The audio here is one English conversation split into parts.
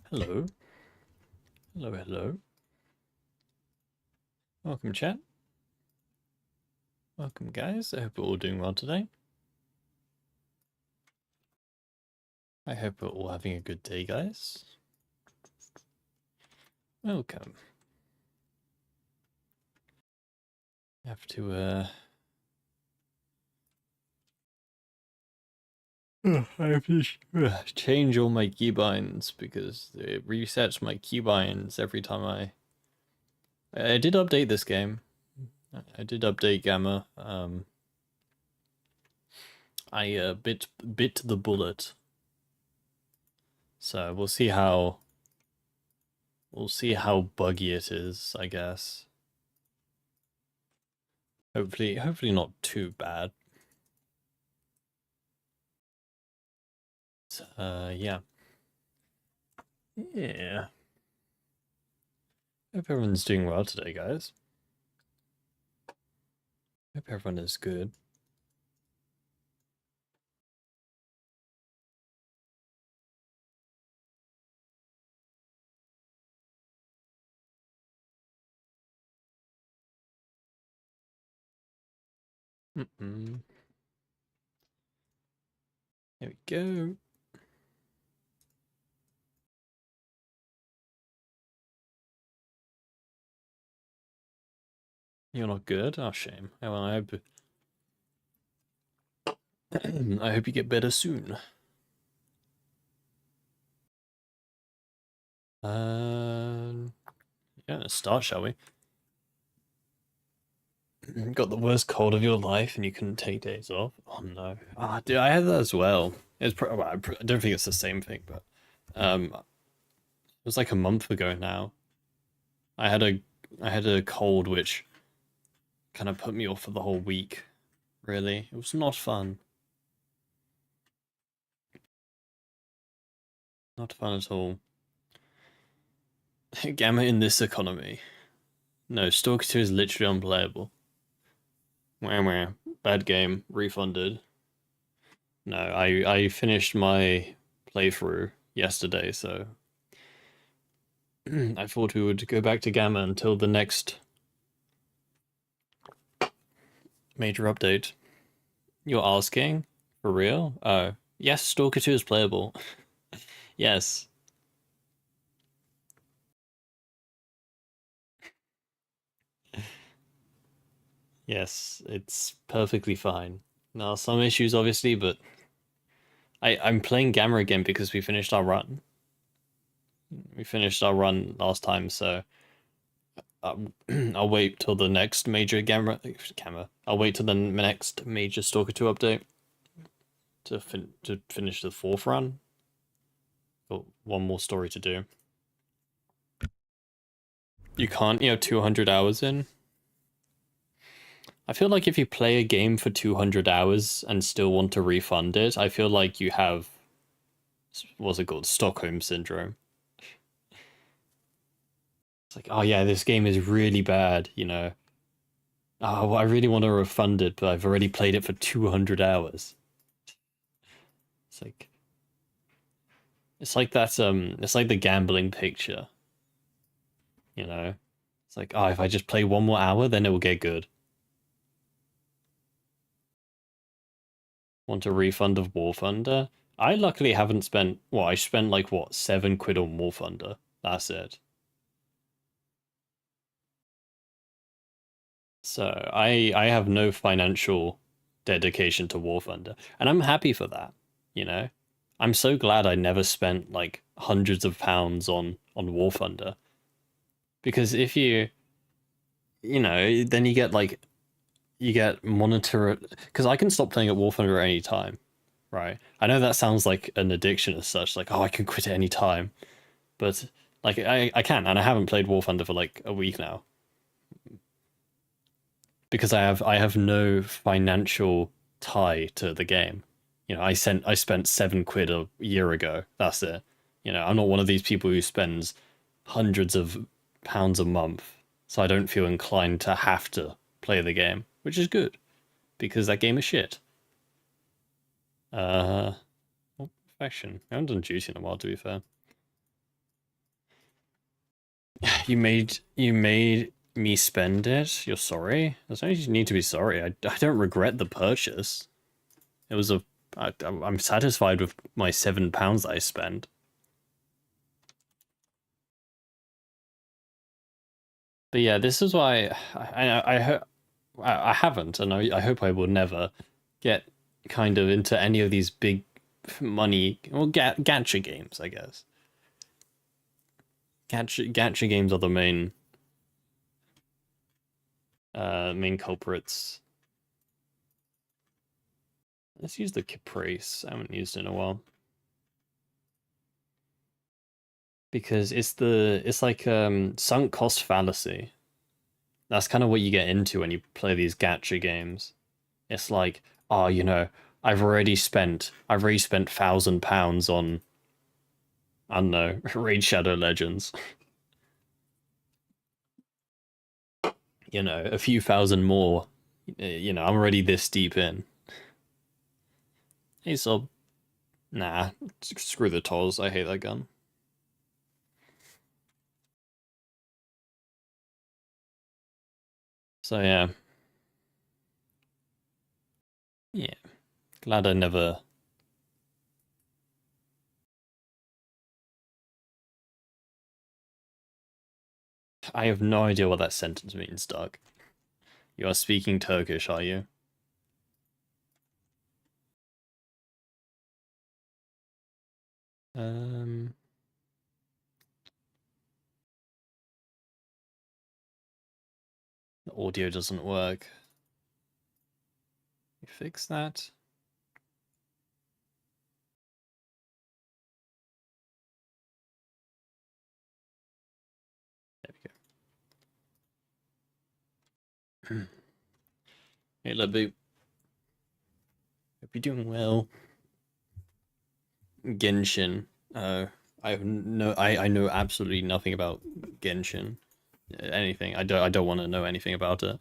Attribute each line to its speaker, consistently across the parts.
Speaker 1: Hello. Hello, hello. Welcome, chat. Welcome, guys. I hope we're all doing well today. I hope we're all having a good day, guys. Welcome. I have to, I have to change all my keybinds because it resets my keybinds every time I did update this game. I did update Gamma. I bit the bullet. So we'll see how buggy it is, I guess. Hopefully not too bad. Yeah. Yeah. Hope everyone's doing well today, guys. Hope everyone is good. There we go. You're not good? Oh, shame. Oh, well, I hope you get better soon. Yeah, let's start, shall we? Got the worst cold of your life and you couldn't take days off? Oh no. Ah, dude, I had that as well. It's well, I don't think it's the same thing, but it was like a month ago now. I had a cold which kind of put me off for the whole week. Really, it was not fun. Not fun at all. Gamma in this economy. No, Stalker 2 is literally unplayable. Wah wah. Bad game. Refunded. No, I finished my playthrough yesterday, so I thought we would go back to Gamma until the next major update. You're asking? For real? Oh. Yes, Stalker 2 is playable. Yes. Yes, it's perfectly fine. Now, some issues, obviously, but I'm playing Gamma again because we finished our run. We finished our run last time, so I'll wait till the next major Gamma. I'll wait till the next major Stalker 2 update to finish the fourth run. Got one more story to do. You can't, 200 hours in. I feel like if you play a game for 200 hours and still want to refund it, I feel like you have, what's it called, Stockholm Syndrome. It's like, oh yeah, this game is really bad, Oh, I really want to refund it, but I've already played it for 200 hours. It's like, it's like the gambling picture, It's like, oh, if I just play one more hour, then it will get good. Want a refund of War Thunder? I luckily haven't spent, well, I spent like, what, 7 quid on War Thunder. That's it. So I have no financial dedication to War Thunder, and I'm happy for that, you know? I'm so glad I never spent like hundreds of pounds on War Thunder. Because if then you get monitor, because I can stop playing at War Thunder at any time, right? I know that sounds like an addiction as such, like, oh, I can quit at any time. But like I can, and I haven't played War Thunder for like a week now. Because I have no financial tie to the game. I spent 7 quid a year ago. That's it. I'm not one of these people who spends hundreds of pounds a month, so I don't feel inclined to have to play the game, which is good because that game is shit. Well, perfection. I haven't done duty in a while, to be fair. you made me spend it. You're sorry. There's no need to be sorry. I don't regret the purchase. It was I'm satisfied with my £7 I spent. But yeah, this is why I haven't, and I hope I will never get kind of into any of these big money or gacha games, I guess. Gacha games are the main culprits. Let's use the Caprice. I haven't used it in a while. Because it's like sunk cost fallacy. That's kind of what you get into when you play these gacha games. It's like, oh, you know, I've already spent £1,000 on, I don't know, Raid Shadow Legends. You know, a few thousand more. You know, I'm already this deep in. Hey, so, nah, screw the tolls. I hate that gun. So yeah, yeah. Glad I never. I have no idea what that sentence means, Doug. You are speaking Turkish, are you? Um. The audio doesn't work. You fix that? There we go. Hey, Lebby. Hope you're doing well. Genshin. I know absolutely nothing about Genshin. Anything. I don't want to know anything about it.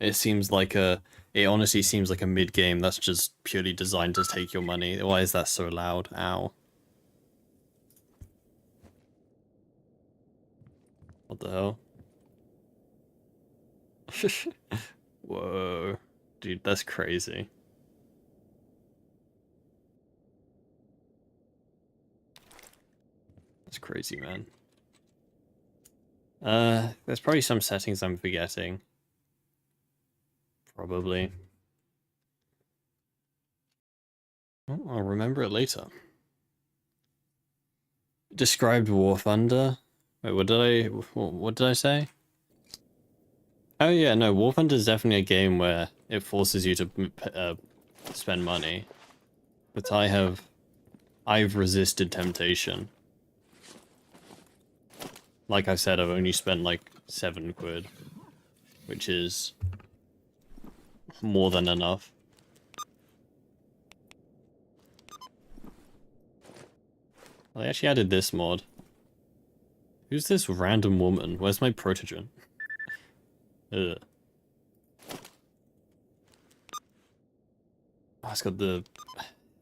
Speaker 1: It seems like it honestly seems like a mid game that's just purely designed to take your money. Why is that so loud? Ow. What the hell? Whoa. Dude, that's crazy. That's crazy, man. There's probably some settings I'm forgetting. Probably. Oh, I'll remember it later. Described War Thunder. Wait, what did I say? Oh yeah, no, War Thunder is definitely a game where it forces you to spend money. But I've resisted temptation. Like I said, I've only spent like £7, which is more than enough. Well, they actually added this mod. Who's this random woman? Where's my protogen? Ugh. Oh, it's got the.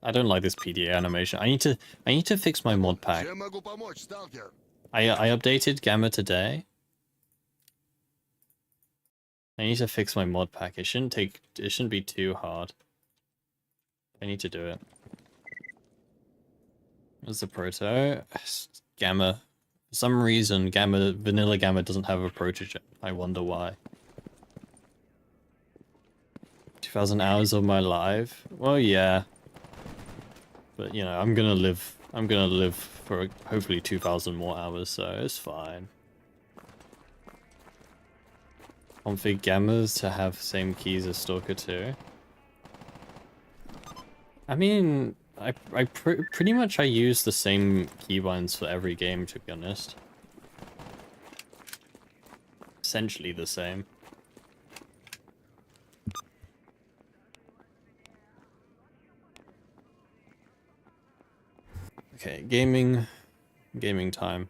Speaker 1: I don't like this PDA animation. I need to fix my mod pack. I updated Gamma today. I need to fix my mod pack. It shouldn't be too hard. I need to do it. What's the proto? Gamma. For some reason, Vanilla Gamma doesn't have a protogen. I wonder why. 2,000 hours of my life? Well, yeah. But, you know, I'm gonna live for hopefully 2,000 more hours, so it's fine. Config Gammas to have same keys as Stalker 2. I mean, pretty much I use the same keybinds for every game, to be honest. Essentially the same. Okay, gaming time.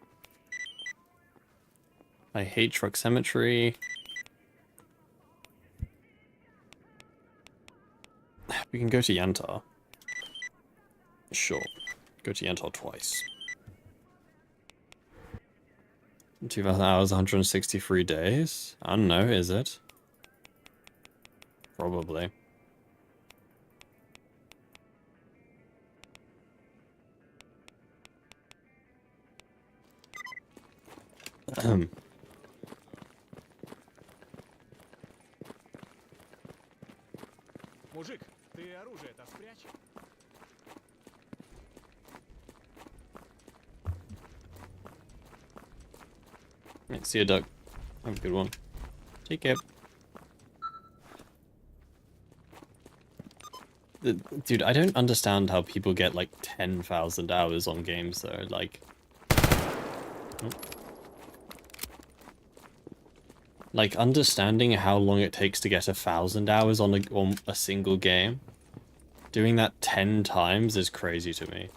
Speaker 1: I hate Truck Cemetery. We can go to Yantar. Sure. Go to Yantar twice. 2,000 hours, 163 days? I don't know, is it? Probably.
Speaker 2: Мужик, ты оружие-то спрячь.
Speaker 1: Right, see you, Duck. Have a good one. Take care. Dude, I don't understand how people get like 10,000 hours on games though. Like understanding how long it takes to get 1,000 hours on a single game, doing that 10 times is crazy to me.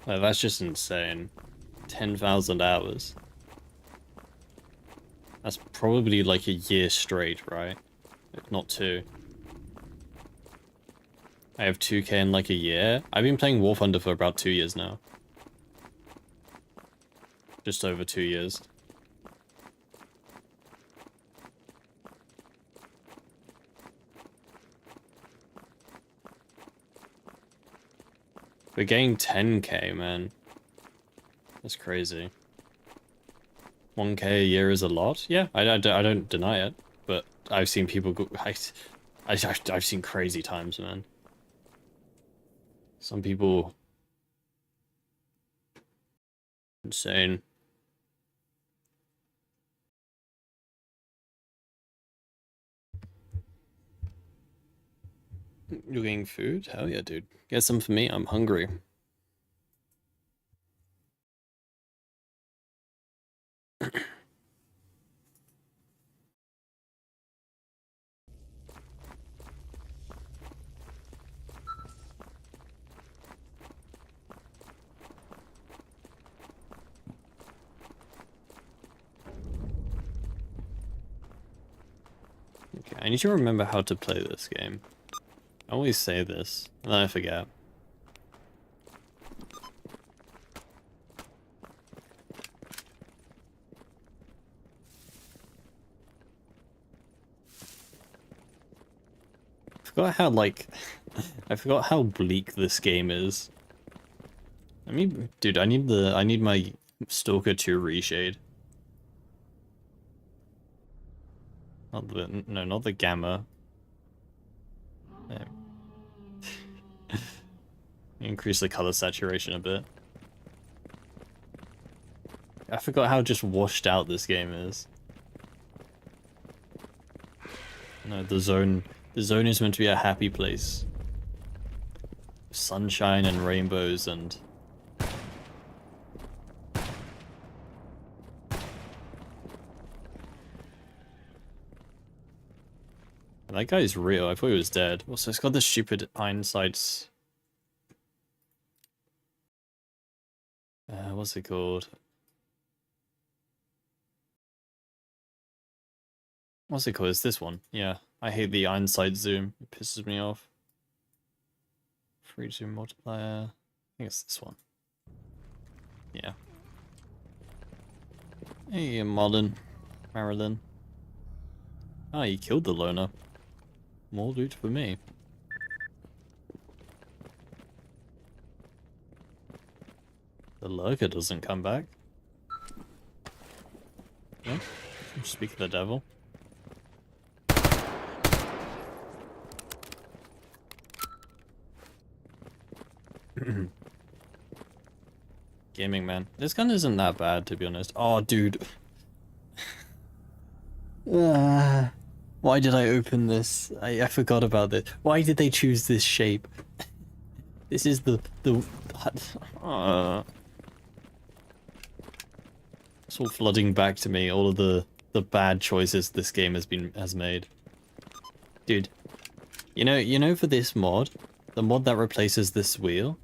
Speaker 1: Like, that's just insane. 10,000 hours. That's probably like a year straight, right? If not two. I have 2K in like a year. I've been playing War Thunder for about 2 years now. Just over 2 years. We're getting 10K, man. That's crazy. 1K a year is a lot. Yeah, I don't deny it, but I've seen people go. I've seen crazy times, man. Some people insane. You're getting food? Hell yeah, dude. Get some for me. I'm hungry. Okay, I need to remember how to play this game. I always say this, and then I forget. I forgot how, like, I forgot how bleak this game is. I mean, dude, I need my Stalker 2 reshade. Not the gamma. Yeah. Increase the color saturation a bit. I forgot how just washed out this game is. No, the zone is meant to be a happy place. Sunshine and rainbows and... That guy's real. I thought he was dead. Also, it's got the stupid hindsights. What's it called? What's it called? It's this one. Yeah. I hate the hindsight zoom. It pisses me off. Free zoom multiplier. I think it's this one. Yeah. Hey, Marlon. Marilyn. Ah, you killed the loner. More loot for me. The lurker doesn't come back. Yeah. Speak of the devil. Gaming man. This gun isn't that bad, to be honest. Oh, dude. Why did I open this? I forgot about this. Why did they choose this shape? This is the it's all flooding back to me, all of the bad choices this game has made. Dude, you know for this mod, the mod that replaces this wheel,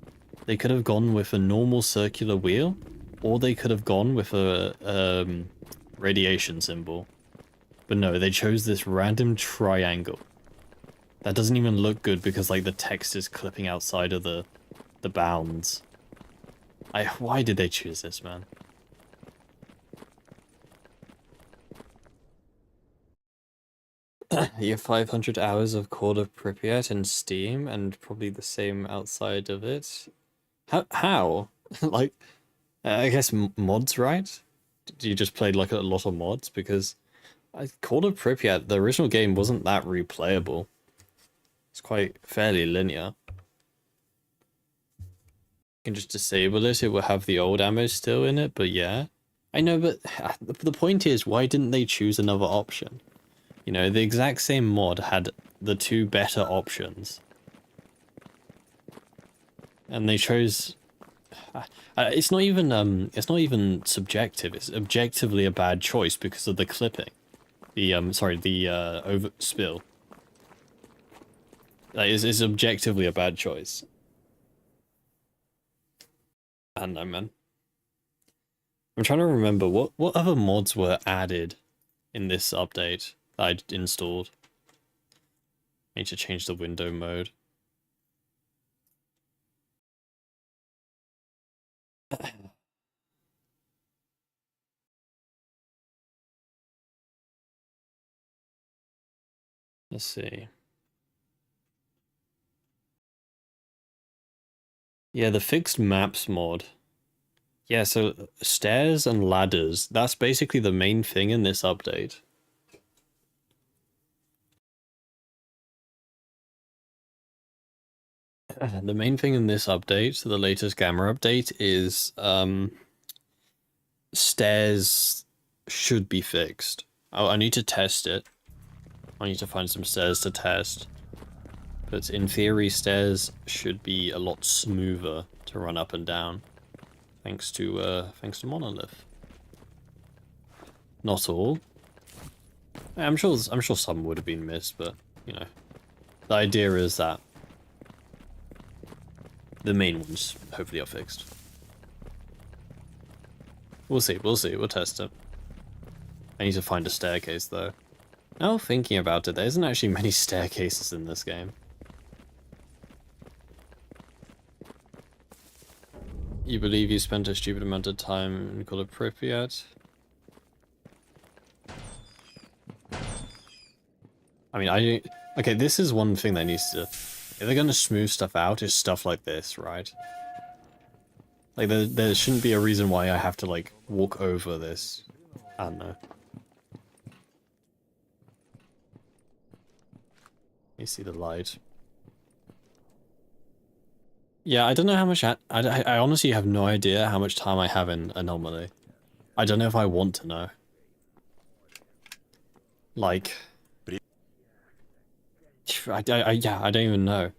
Speaker 1: they could have gone with a normal circular wheel, or they could have gone with a radiation symbol. But no, they chose this random triangle. That doesn't even look good because like the text is clipping outside of the bounds. Why did they choose this, man? You have 500 hours of Call of Pripyat in Steam, and probably the same outside of it. How? Like, I guess mods, right? You just played like a lot of mods? Because Call of Pripyat, the original game wasn't that replayable. It's quite fairly linear. You can just disable it, it will have the old ammo still in it, but yeah. I know, but the point is, why didn't they choose another option? You know, the exact same mod had the two better options. And they chose... it's not even subjective, it's objectively a bad choice because of the clipping. The, sorry, the, overspill. That is objectively a bad choice. I don't know, man. I'm trying to remember what other mods were added in this update that I installed. I need to change the window mode. Let's see. Yeah, the fixed maps mod. Yeah, so stairs and ladders, that's basically the main thing in this update. The main thing in this update, the latest Gamma update, is stairs should be fixed. I need to test it. I need to find some stairs to test. But in theory, stairs should be a lot smoother to run up and down. Thanks to Monolith. Not all. I'm sure some would have been missed, but you know. The idea is that the main ones hopefully are fixed. We'll see, we'll test it. I need to find a staircase though. Now thinking about it, there isn't actually many staircases in this game. You believe you spent a stupid amount of time in Call of Pripyat? I mean, okay, this is one thing that needs to... If they're gonna smooth stuff out, it's stuff like this, right? Like, there shouldn't be a reason why I have to, like, walk over this. I don't know. You see the light. Yeah, I don't know how much... I honestly have no idea how much time I have in Anomaly. I don't know if I want to know. Like... yeah, I don't even know.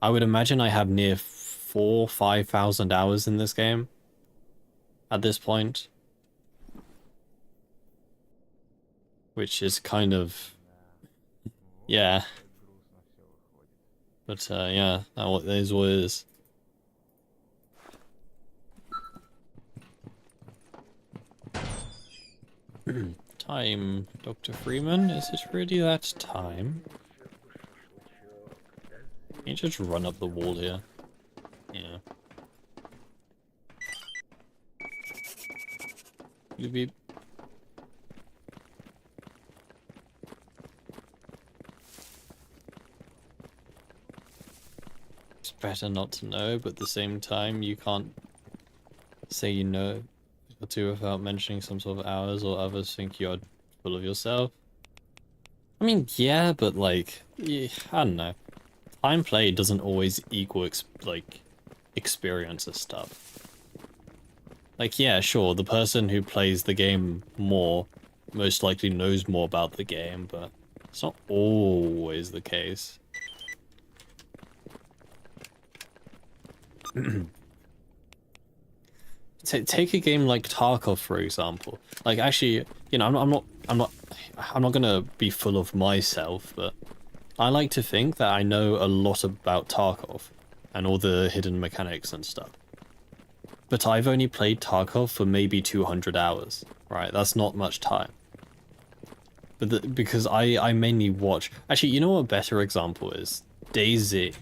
Speaker 1: I would imagine I have near 5,000 hours in this game. At this point. Which is kind of... Yeah. But, yeah, that is what it is. Time, Dr. Freeman? Is it really that time? Can you just run up the wall here? Yeah. You'd be... It's better not to know, but at the same time, you can't say you know or two without mentioning some sort of hours, or others think you're full of yourself. I mean, yeah, but like, I don't know. Time played doesn't always equal experience of stuff. Like, yeah, sure, the person who plays the game more most likely knows more about the game, but it's not always the case. Take a game like Tarkov, for example. Like, actually, you know, I'm not gonna be full of myself, but I like to think that I know a lot about Tarkov and all the hidden mechanics and stuff. But I've only played Tarkov for maybe 200 hours, right? That's not much time. But because I mainly watch... Actually, you know what a better example is? DayZ.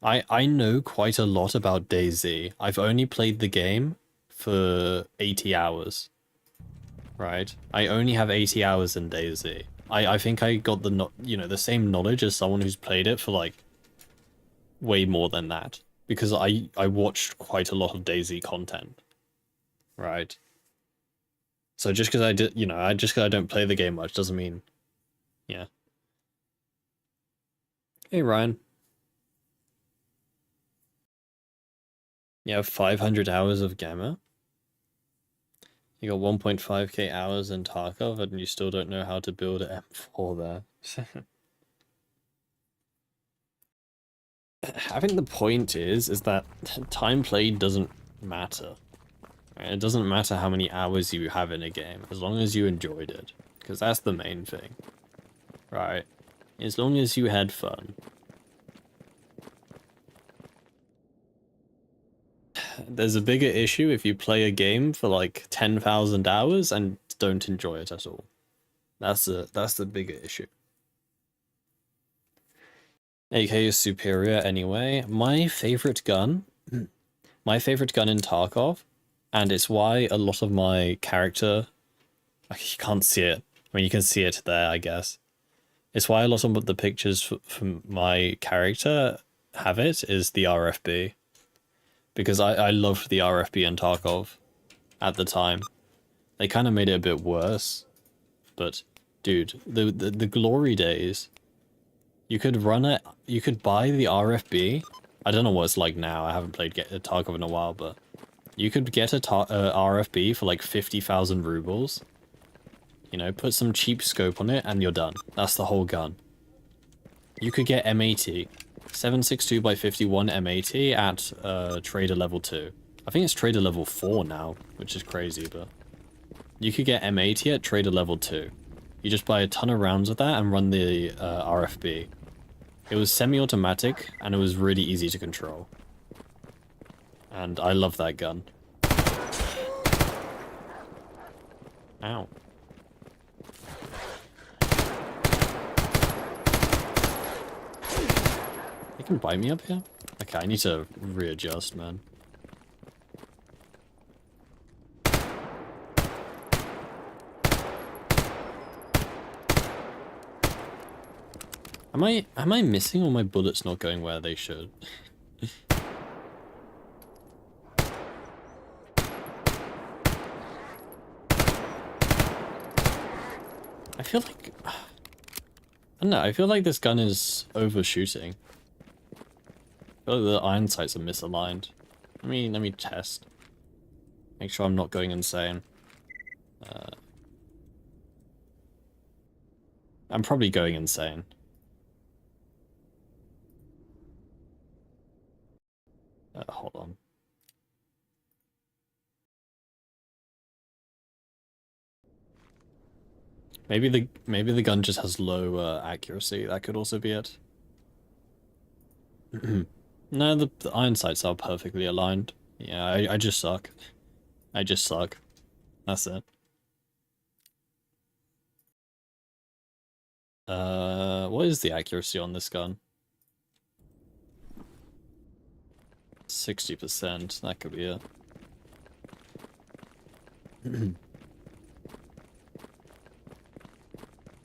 Speaker 1: I know quite a lot about DayZ. I've only played the game for 80 hours, right? I only have 80 hours in DayZ. I think I got the same knowledge as someone who's played it for like way more than that, because I watched quite a lot of DayZ content, right? So just because I did, just because I don't play the game much doesn't mean, yeah. Hey Ryan, you have 500 hours of Gamma. You got 1.5k hours in Tarkov, and you still don't know how to build an M4 there. I think the point is that time played doesn't matter. Right? It doesn't matter how many hours you have in a game, as long as you enjoyed it. Because that's the main thing. Right? As long as you had fun. There's a bigger issue if you play a game for like 10,000 hours and don't enjoy it at all. That's the bigger issue. AK is superior anyway. My favorite gun in Tarkov, and it's why a lot of my character, you can't see it. I mean, you can see it there, I guess. It's why a lot of the pictures from my character have it, is the RFB. Because I loved the RFB in Tarkov at the time. They kind of made it a bit worse. But, dude, the glory days, you could run it, you could buy the RFB. I don't know what it's like now, I haven't played Tarkov in a while, but you could get a RFB for like 50,000 rubles. You know, put some cheap scope on it and you're done. That's the whole gun. You could get M80. 762 by 51 M80 at trader level 2. I think it's trader level 4 now, which is crazy, but you could get M80 at trader level 2. You just buy a ton of rounds of that and run the RFB. It was semi-automatic and it was really easy to control. And I love that gun. Ow. You can bite me up here? Okay, I need to readjust, man. Am I missing, or my bullets not going where they should? I feel like, I don't know, I feel like this gun is overshooting. I feel like the iron sights are misaligned. Let me test. Make sure I'm not going insane. I'm probably going insane. Hold on. Maybe the gun just has low accuracy. That could also be it. No, the iron sights are perfectly aligned. Yeah, I just suck. I just suck. That's it. What is the accuracy on this gun? 60%. That could be it.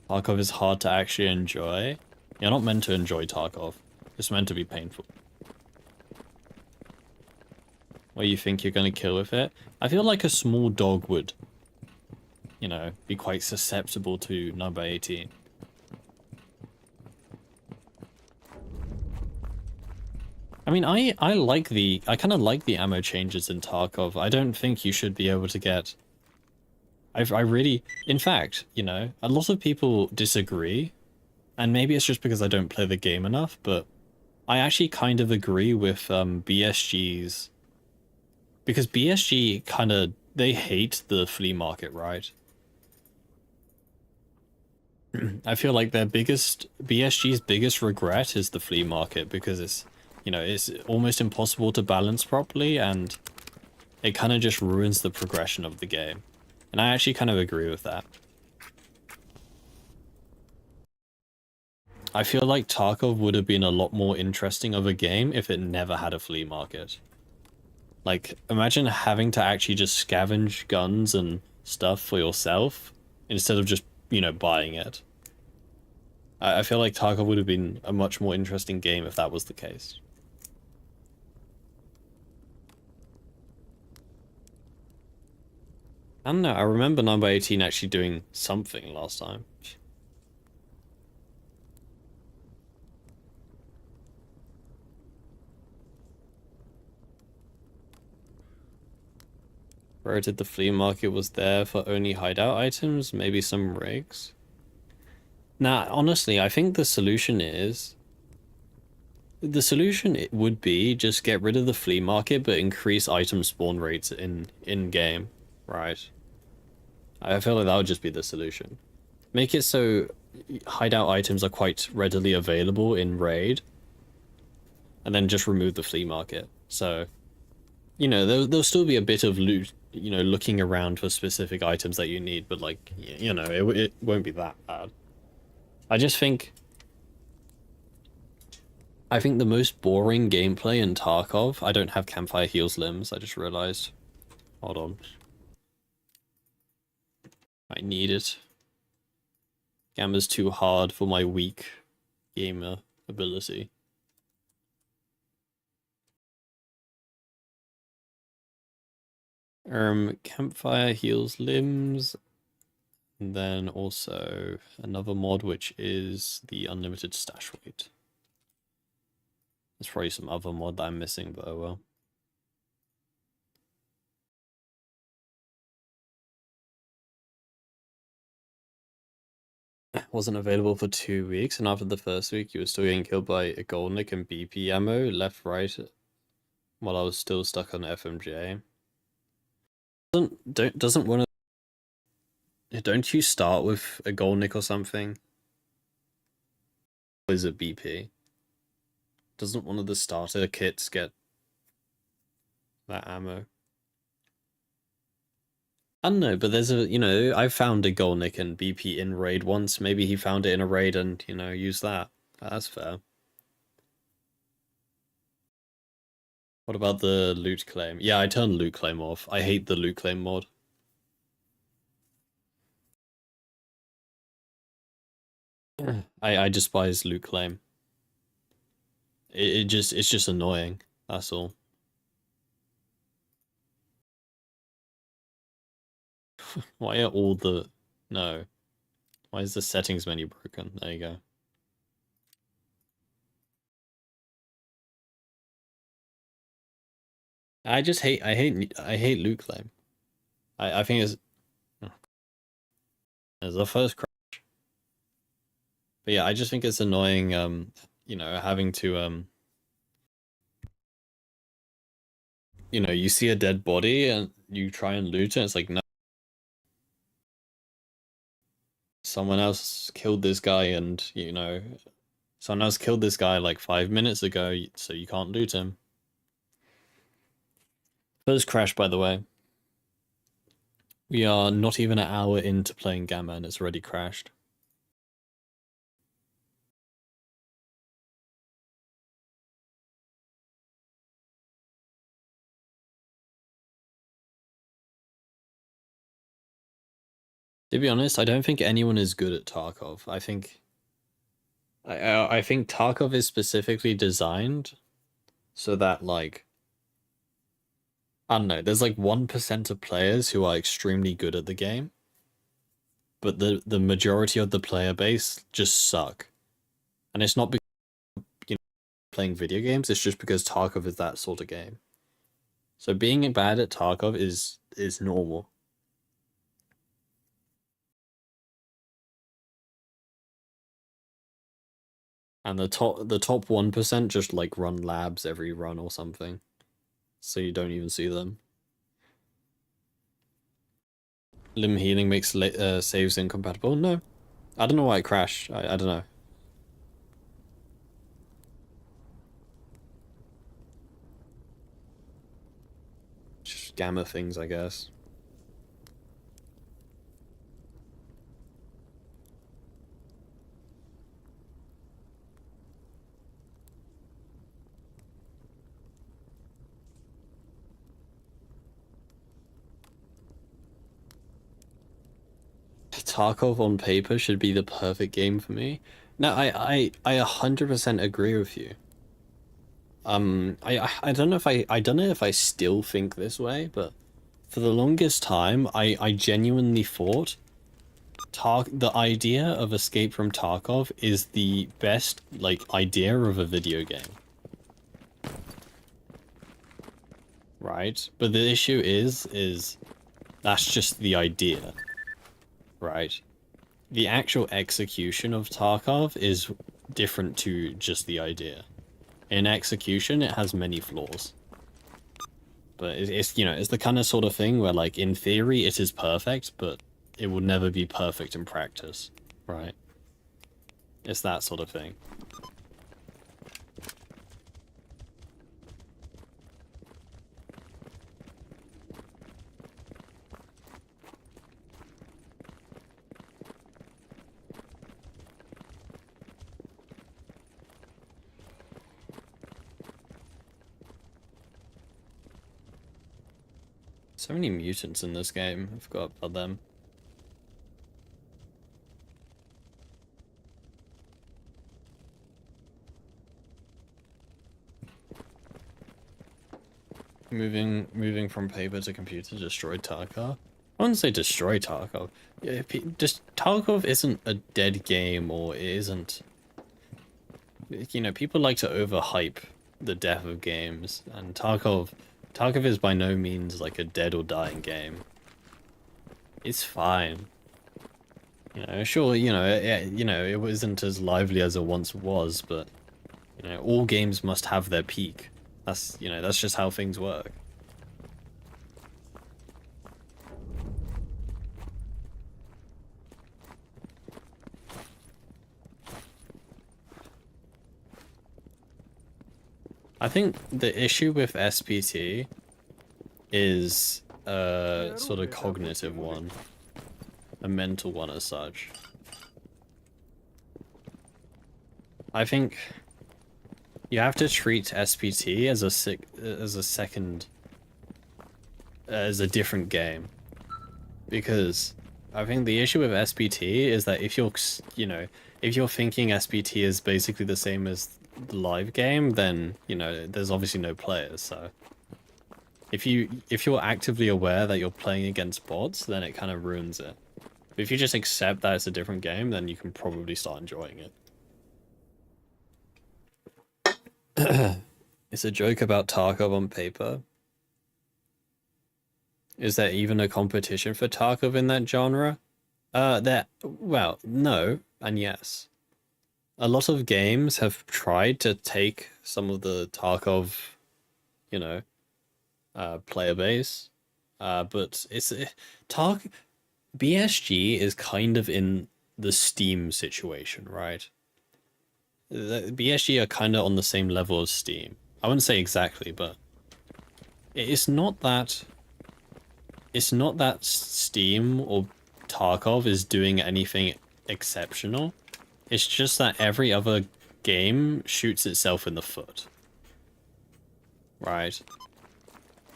Speaker 1: Tarkov is hard to actually enjoy. You're not meant to enjoy Tarkov. It's meant to be painful. Where you think you're gonna kill with it? I feel like a small dog would, you know, be quite susceptible to number 18. I mean, I kind of like the ammo changes in Tarkov. I don't think you should be able to get... I really... In fact, you know, a lot of people disagree, and maybe it's just because I don't play the game enough, but I actually kind of agree with BSG's... Because BSG kind of... They hate the flea market, right? I feel like BSG's biggest regret is the flea market, because it's... You know, it's almost impossible to balance properly, and it kind of just ruins the progression of the game. And I actually kind of agree with that. I feel like Tarkov would have been a lot more interesting of a game if it never had a flea market. Like, imagine having to actually just scavenge guns and stuff for yourself instead of just, you know, buying it. I feel like Tarkov would have been a much more interesting game if that was the case. I don't know, I remember number 18 actually doing something last time. Where did the flea market was there for only hideout items? Maybe some rigs? Nah, honestly, I think the solution is... The solution it would be just get rid of the flea market but increase item spawn rates in-game, right? I feel like that would just be the solution. Make it so hideout items are quite readily available in raid, and then just remove the flea market. So, you know, there'll still be a bit of loot, you know, looking around for specific items that you need, but like, you know, it won't be that bad. I just think... I think the most boring gameplay in Tarkov... I don't have campfire heals limbs, I just realized. Hold on. I need it. Gamma's too hard for my weak gamer ability. Campfire heals limbs, and then also another mod which is the unlimited stash weight. There's probably some other mod that I'm missing, but oh well. Wasn't available for 2 weeks, and after the first week, you were still getting killed by a Goldnick and BP ammo, left, right, while I was still stuck on FMJ. Doesn't one of... Don't you start with a Goldnick or something? Or is it BP? Doesn't one of the starter kits get that ammo? I don't know, but there's a, you know, I found a Goldnick and BP in raid once. Maybe he found it in a raid and, you know, used that. That's fair. What about the loot claim? Yeah, I turned loot claim off. I hate the loot claim mod. I despise loot claim. It's just annoying. That's all. Why are all the... No. Why is the settings menu broken? There you go. I hate loot claim. I think it's the first crash. But yeah, I just think it's annoying, you know, having to, you know, you see a dead body and you try and loot it, it's like, no. Someone else killed this guy and, you know, someone else killed this guy like 5 minutes ago, so you can't loot him. First crash, by the way. We are not even an hour into playing Gamma and it's already crashed. To be honest, I don't think anyone is good at Tarkov. I think Tarkov is specifically designed so that, like, I don't know, there's like 1% of players who are extremely good at the game, but the majority of the player base just suck. And it's not because, you know, playing video games, it's just because Tarkov is that sort of game. So being bad at Tarkov is normal. And the top 1% just like run labs every run or something. So you don't even see them. Limb healing makes saves incompatible? No. I don't know why it crashed. I don't know. Just gamma things, I guess. Tarkov on paper should be the perfect game for me. No, I 100% agree with you. I don't know if I don't know if I still think this way, but for the longest time, I genuinely thought the idea of Escape from Tarkov is the best, like, idea of a video game. Right? But the issue is that's just the idea. Right? The actual execution of Tarkov is different to just the idea. In execution, it has many flaws. But it's you know, it's the kind of sort of thing where, like, in theory, it is perfect, but it will never be perfect in practice, right? It's that sort of thing. So many mutants in this game, I forgot about them. Moving from paper to computer destroyed Tarkov. I wouldn't say destroy Tarkov. Yeah, just Tarkov isn't a dead game, or it isn't. You know, people like to overhype the death of games, and Tarkov is by no means like a dead or dying game. It's fine. You know, sure, you know, it wasn't as lively as it once was, but you know, all games must have their peak. That's, you know, that's just how things work. I think the issue with SPT is a sort of cognitive one, a mental one as such. I think you have to treat SPT as a different game, because I think the issue with SPT is that if you're, you know, if you're thinking SPT is basically the same as the live game, then, you know, there's obviously no players. So if you're actively aware that you're playing against bots, then it kind of ruins it. But if you just accept that it's a different game, then you can probably start enjoying it. It's a joke about Tarkov on paper. Is there even a competition for Tarkov in that genre? Well, no, and yes. A lot of games have tried to take some of the Tarkov, you know, player base, but BSG is kind of in the Steam situation, right? The BSG are kind of on the same level as Steam. I wouldn't say exactly, but it's not that Steam or Tarkov is doing anything exceptional. It's just that every other game shoots itself in the foot. Right?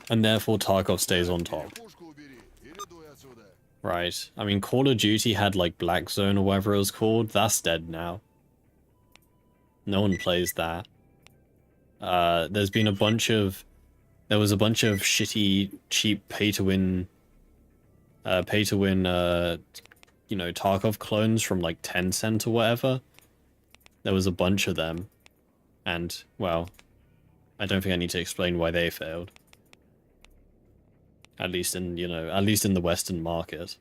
Speaker 1: And therefore Tarkov stays on top. Right? I mean, Call of Duty had, like, Black Zone or whatever it was called. That's dead now. No one plays that. There's been there was a bunch of shitty, cheap pay-to-win, you know, Tarkov clones from, like, Tencent or whatever. There was a bunch of them. And, well, I don't think I need to explain why they failed. At least in, you know, at least in the Western market.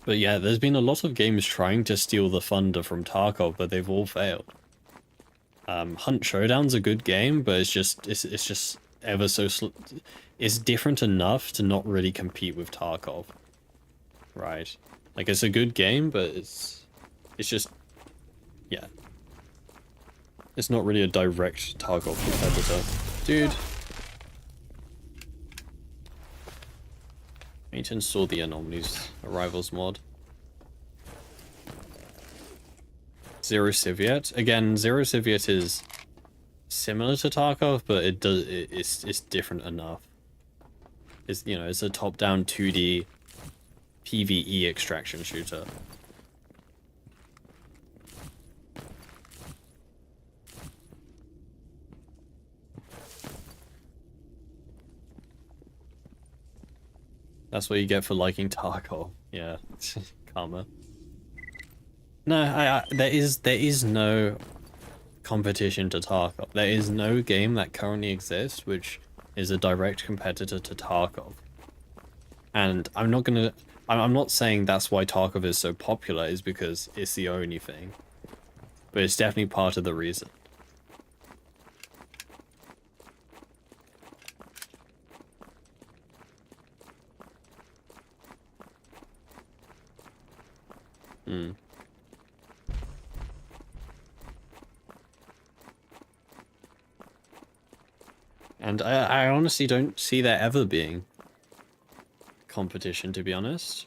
Speaker 1: But yeah, there's been a lot of games trying to steal the thunder from Tarkov, but they've all failed. Hunt Showdown's a good game, but it's just ever so it's different enough to not really compete with Tarkov. Right. Like, it's a good game, but it's just, yeah. It's not really a direct Tarkov competitor. Dude. I need to install the Anomalies Arrivals mod. Zero Civiet. Again, Zero Civiet is similar to Tarkov, but it's different enough. It's, you know, it's a top-down 2D PvE extraction shooter. That's what you get for liking Tarkov. Yeah, karma. No, there is no competition to Tarkov. There is no game that currently exists which is a direct competitor to Tarkov. And I'm not saying that's why Tarkov is so popular is because it's the only thing. But it's definitely part of the reason. Hmm. And I honestly don't see there ever being competition, to be honest.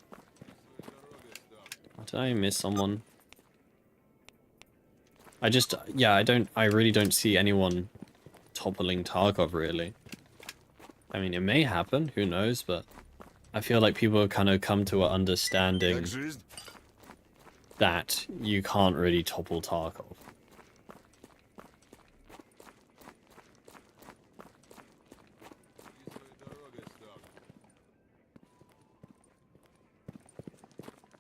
Speaker 1: Did I miss someone? I really don't see anyone toppling Tarkov, really. I mean, it may happen, who knows, but I feel like people have kind of come to an understanding that you can't really topple Tarkov.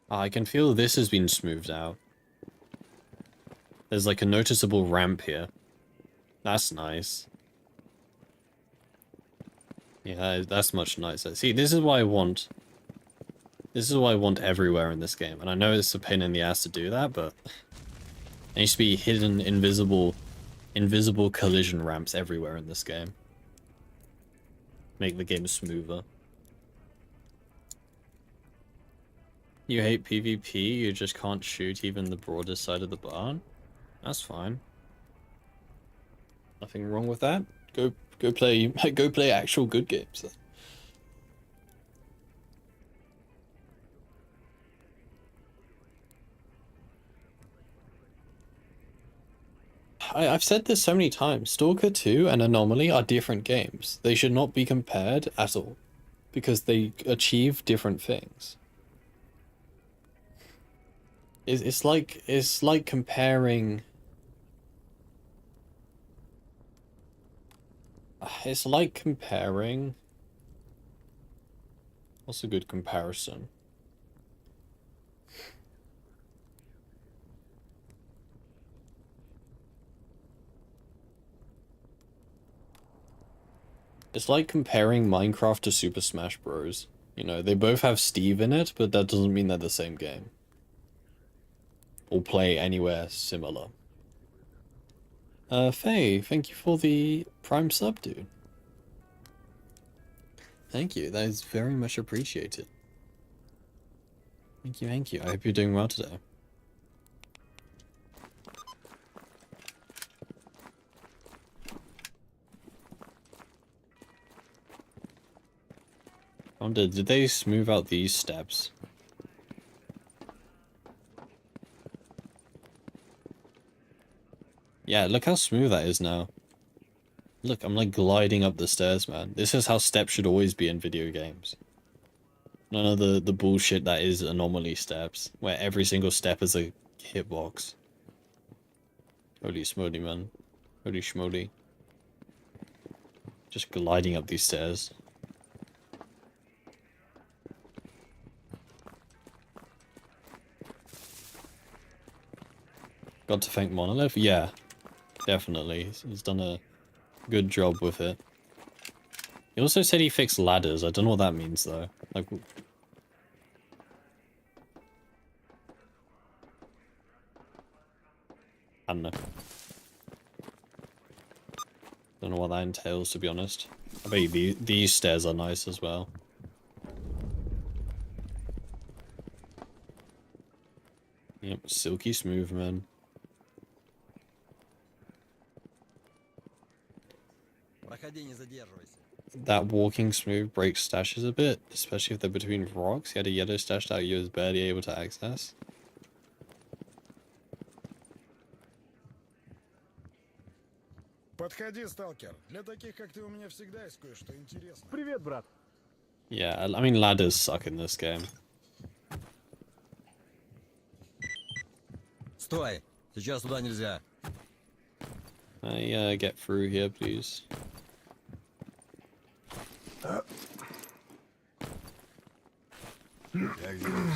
Speaker 1: I can feel this has been smoothed out. There's like a noticeable ramp here. That's nice. Yeah, that's much nicer. See, this is what I want. This is what I want everywhere in this game. And I know it's a pain in the ass to do that, but there needs to be hidden, invisible collision ramps everywhere in this game. Make the game smoother. You hate PvP, you just can't shoot even the broadest side of the barn? That's fine. Nothing wrong with that. Go play actual good games then. I've said this so many times. Stalker 2 and Anomaly are different games. They should not be compared at all. Because they achieve different things. It's like comparing... It's like comparing... What's a good comparison? It's like comparing Minecraft to Super Smash Bros. You know, they both have Steve in it, but that doesn't mean they're the same game. Or play anywhere similar. Faye, thank you for the Prime sub, dude. Thank you, that is very much appreciated. Thank you, thank you. I hope you're doing well today. I wonder, did they smooth out these steps? Yeah, look how smooth that is now. Look, I'm like gliding up the stairs, man. This is how steps should always be in video games. None of the bullshit that is anomaly steps, where every single step is a hitbox. Holy smody, man. Holy schmody. Just gliding up these stairs. Got to thank Monolith? Yeah, definitely. He's done a good job with it. He also said he fixed ladders. I don't know what that means, though. Like... I don't know. Don't know what that entails, to be honest. I bet you these stairs are nice as well. Yep, silky smooth, man. That walking smooth breaks stashes a bit, especially if they're between rocks. He had a yellow stash that he was barely able to access.
Speaker 3: Подходи, сталкер. Для таких, как ты, у меня всегда есть кое-что интересное.
Speaker 2: Привет, брат.
Speaker 1: Yeah, I mean ladders suck in this game.
Speaker 3: Стой! Сейчас туда нельзя.
Speaker 1: Get through here, please.
Speaker 4: Как дела?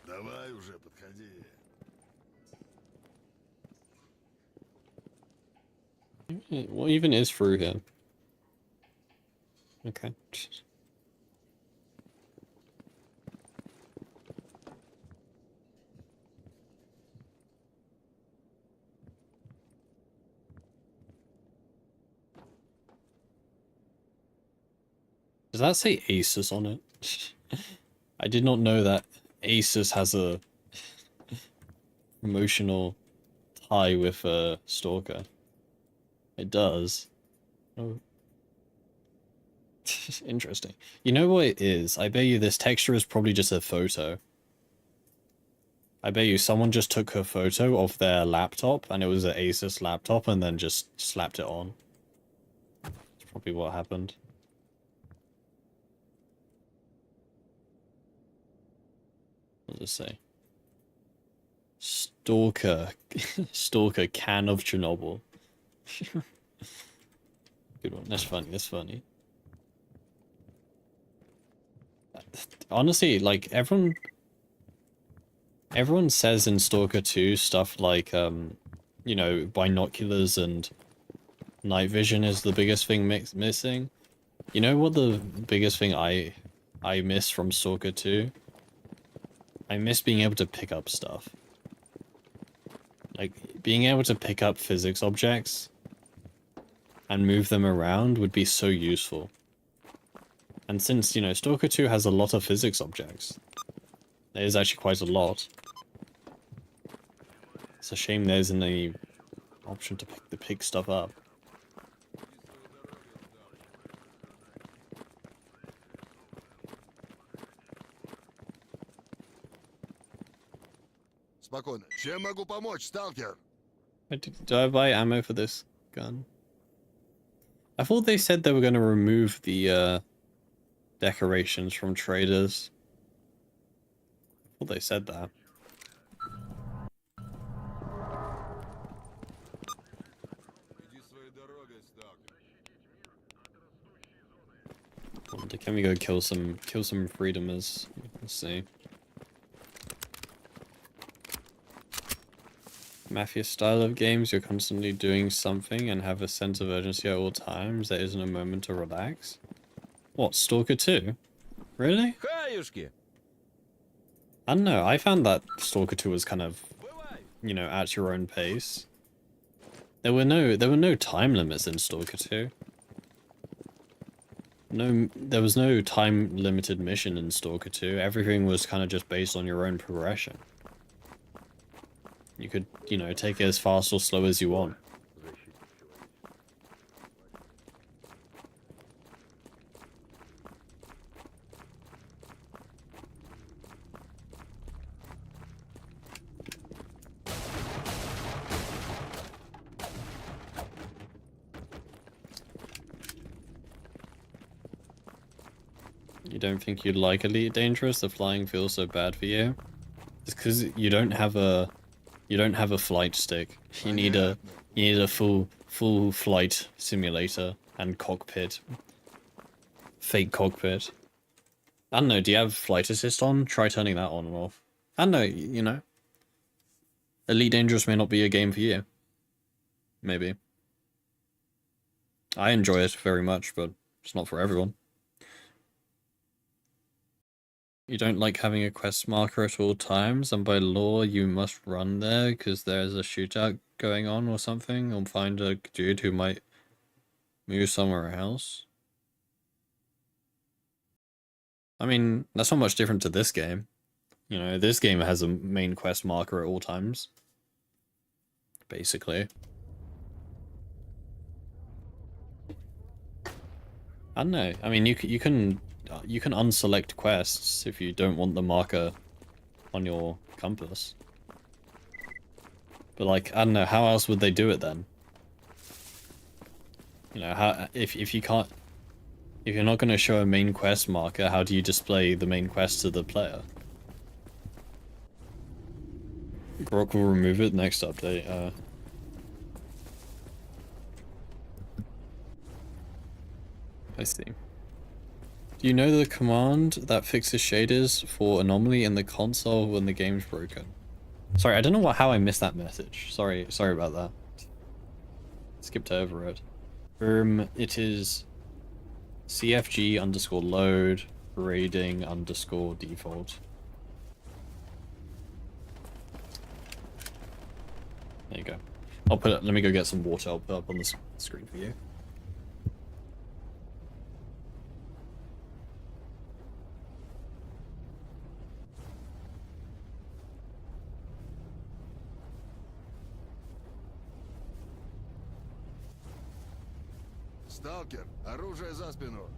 Speaker 4: Давай уже, подходи.
Speaker 1: What even is through here? Okay. Does that say Asus on it? I did not know that Asus has a emotional tie with Stalker. It does. Oh. Interesting. You know what it is? I bet you this texture is probably just a photo. I bet you someone just took a photo of their laptop and it was an Asus laptop and then just slapped it on. That's probably what happened. What does it say? Stalker. Stalker can of Chernobyl. Good one. That's funny. That's funny. Honestly, like everyone says in Stalker 2 stuff like you know, binoculars and night vision is the biggest thing missing. You know what the biggest thing I miss from Stalker 2? I miss being able to pick up stuff. Like being able to pick up physics objects and move them around would be so useful. And since, you know, Stalker 2 has a lot of physics objects, there's actually quite a lot. It's a shame there isn't any option to pick stuff up.
Speaker 4: Спокойно. Чем могу помочь, сталкер?
Speaker 1: Did I buy ammo for this gun? I thought they said they were going to remove the decorations from traders. I thought they said that.
Speaker 4: Иди своей дорогой, сталкер.
Speaker 1: Can we go kill some freedomers? Let's see. Mafia style of games, you're constantly doing something and have a sense of urgency at all times. There isn't a moment to relax. What, Stalker 2? Really?
Speaker 3: Хаюшки!
Speaker 1: I don't know, I found that Stalker 2 was kind of, you know, at your own pace. There were no time limits in Stalker 2. There was no time limited mission in Stalker 2. Everything was kind of just based on your own progression. You could, you know, take it as fast or slow as you want. You don't think you'd like Elite Dangerous? The flying feels so bad for you? It's because you don't have a flight stick. You need a full flight simulator and cockpit. Fake cockpit. I don't know, do you have flight assist on? Try turning that on and off. I don't know, you know. Elite Dangerous may not be a game for you. Maybe. I enjoy it very much, but it's not for everyone. You don't like having a quest marker at all times, and by law you must run there because there's a shootout going on or something, or find a dude who might move somewhere else. I mean, that's not much different to this game. You know, this game has a main quest marker at all times. Basically. I don't know. I mean, you can unselect quests if you don't want the marker on your compass. But like, I don't know, how else would they do it then? You know, how if you can't, if you're not going to show a main quest marker, how do you display the main quest to the player? Grok will remove it next update. I see. Do you know the command that fixes shaders for anomaly in the console when the game's broken? Sorry, I don't know how I missed that message. Sorry about that. Skipped over it. It is CFG underscore load raiding underscore default. There you go. I'll put it, let me go get some water. I'll put it up on the screen for you.
Speaker 4: Сталкер, оружие за спину.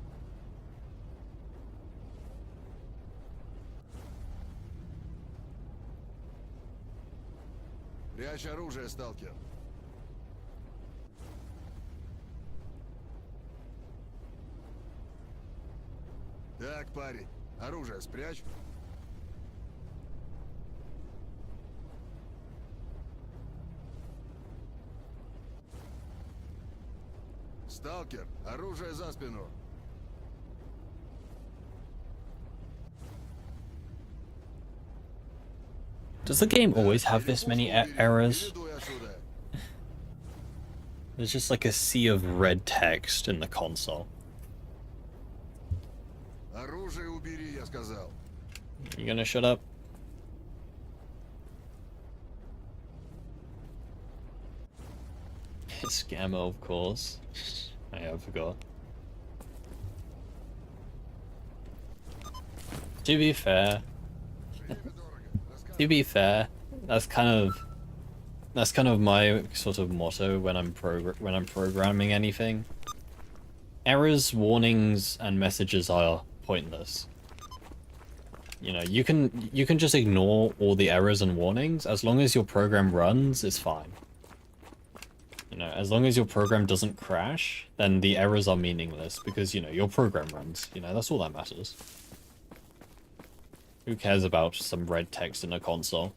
Speaker 4: Прячь оружие, сталкер. Так, парень, оружие спрячь. Сталкер, оружие за спину.
Speaker 1: Does the game always have this many errors? There's just like a sea of red text in the console.
Speaker 4: Оружие убери, я сказал.
Speaker 1: You gonna shut up? Scammer, of course. I forgot. To be fair, that's kind of my sort of motto when I'm programming anything. Errors, warnings, and messages are pointless. You know, you can just ignore all the errors and warnings as long as your program runs. It's fine. You know, as long as your program doesn't crash, then the errors are meaningless because, you know, your program runs. You know, that's all that matters. Who cares about some red text in a console?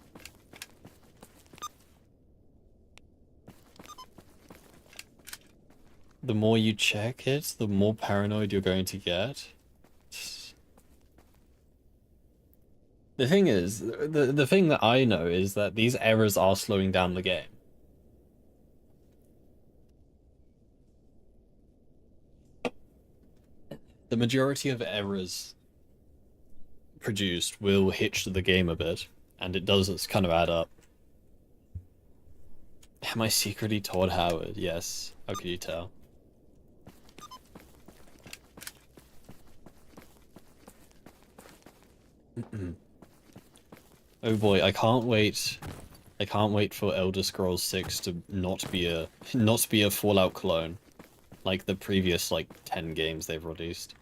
Speaker 1: The more you check it, the more paranoid you're going to get. The thing is, the thing that I know is that these errors are slowing down the game. The majority of errors produced will hitch the game a bit, and it does kind of add up. Am I secretly Todd Howard? Yes. How could you tell? Oh boy, I can't wait. I can't wait for Elder Scrolls 6 to not be a Fallout clone, like the previous like 10 games they've released.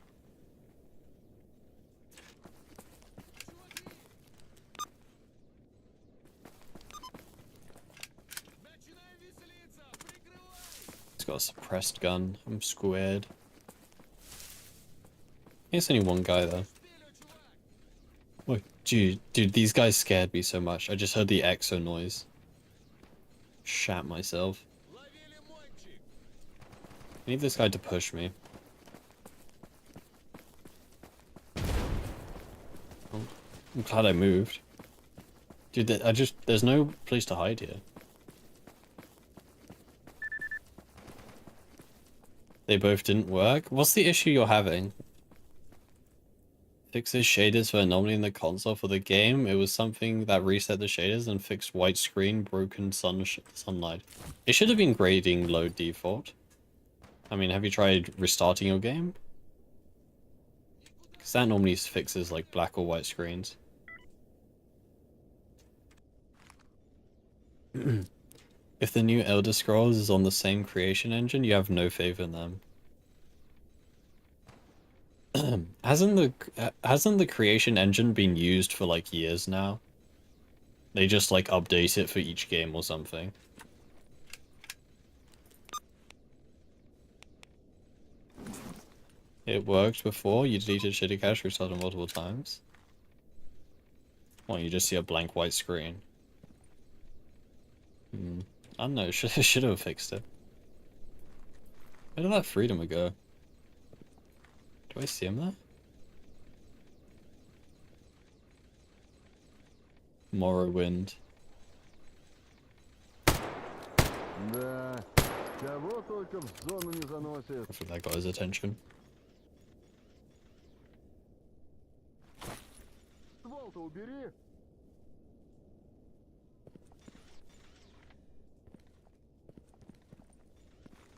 Speaker 1: It's got a suppressed gun. I'm squared. It's only one guy though. Oh, dude, these guys scared me so much. I just heard the exo noise. Shat myself. I need this guy to push me. Oh, I'm glad I moved. Dude, there's no place to hide here. They both didn't work? What's the issue you're having? Fixes shaders for anomaly in the console for the game. It was something that reset the shaders and fixed white screen, broken sunlight. It should have been grading load default. I mean, have you tried restarting your game? Because that normally fixes like black or white screens. If the new Elder Scrolls is on the same creation engine, you have no faith in them. Hasn't the creation engine been used for like years now? They just like update it for each game or something. It worked before. You deleted shitty cache, restarted multiple times. Well, you just see a blank white screen. I don't know. Should have fixed it. Where did that freedom go? Do I see him there? Morrowind.
Speaker 4: Да, кого только в зону не заносит.
Speaker 1: I think that got his attention.
Speaker 4: Ствол-то убери.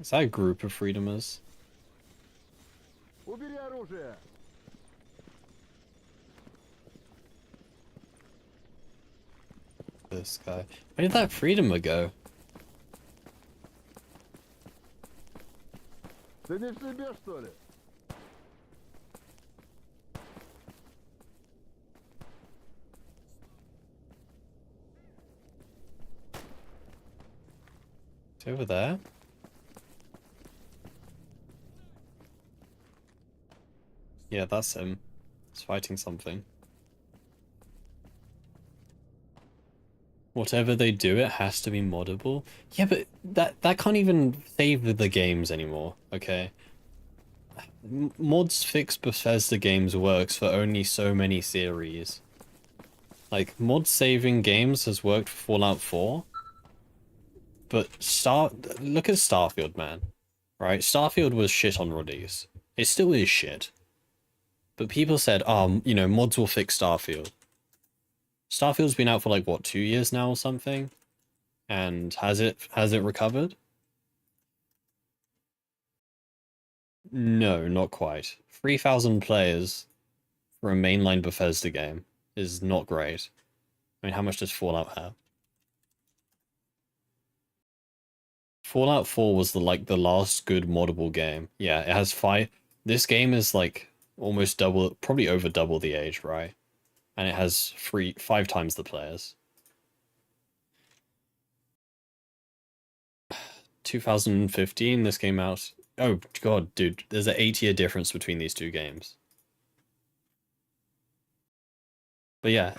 Speaker 1: Is that a group of freedomers?
Speaker 4: Убери оружие.
Speaker 1: This guy. Where did that freedomer go?
Speaker 4: Ты не в себе, что ли?
Speaker 1: Is he over there? Yeah, that's him. He's fighting something. Whatever they do, it has to be moddable. Yeah, but that can't even save the games anymore, okay? Mods fix Bethesda games works for only so many series. Like, mod saving games has worked for Fallout 4. But look at Starfield, man. Right? Starfield was shit on release. It still is shit. But people said, you know, mods will fix Starfield. Starfield's been out for like, what, 2 years now or something? And has it recovered? No, not quite. 3,000 players for a mainline Bethesda game is not great. I mean, how much does Fallout have? Fallout 4 was the last good moddable game. Yeah, it has 5. This game is like almost double, probably over double the age, right? And it has 5 times the players. 2015, this came out. Oh god, dude, there's an 8-year difference between these two games. But yeah,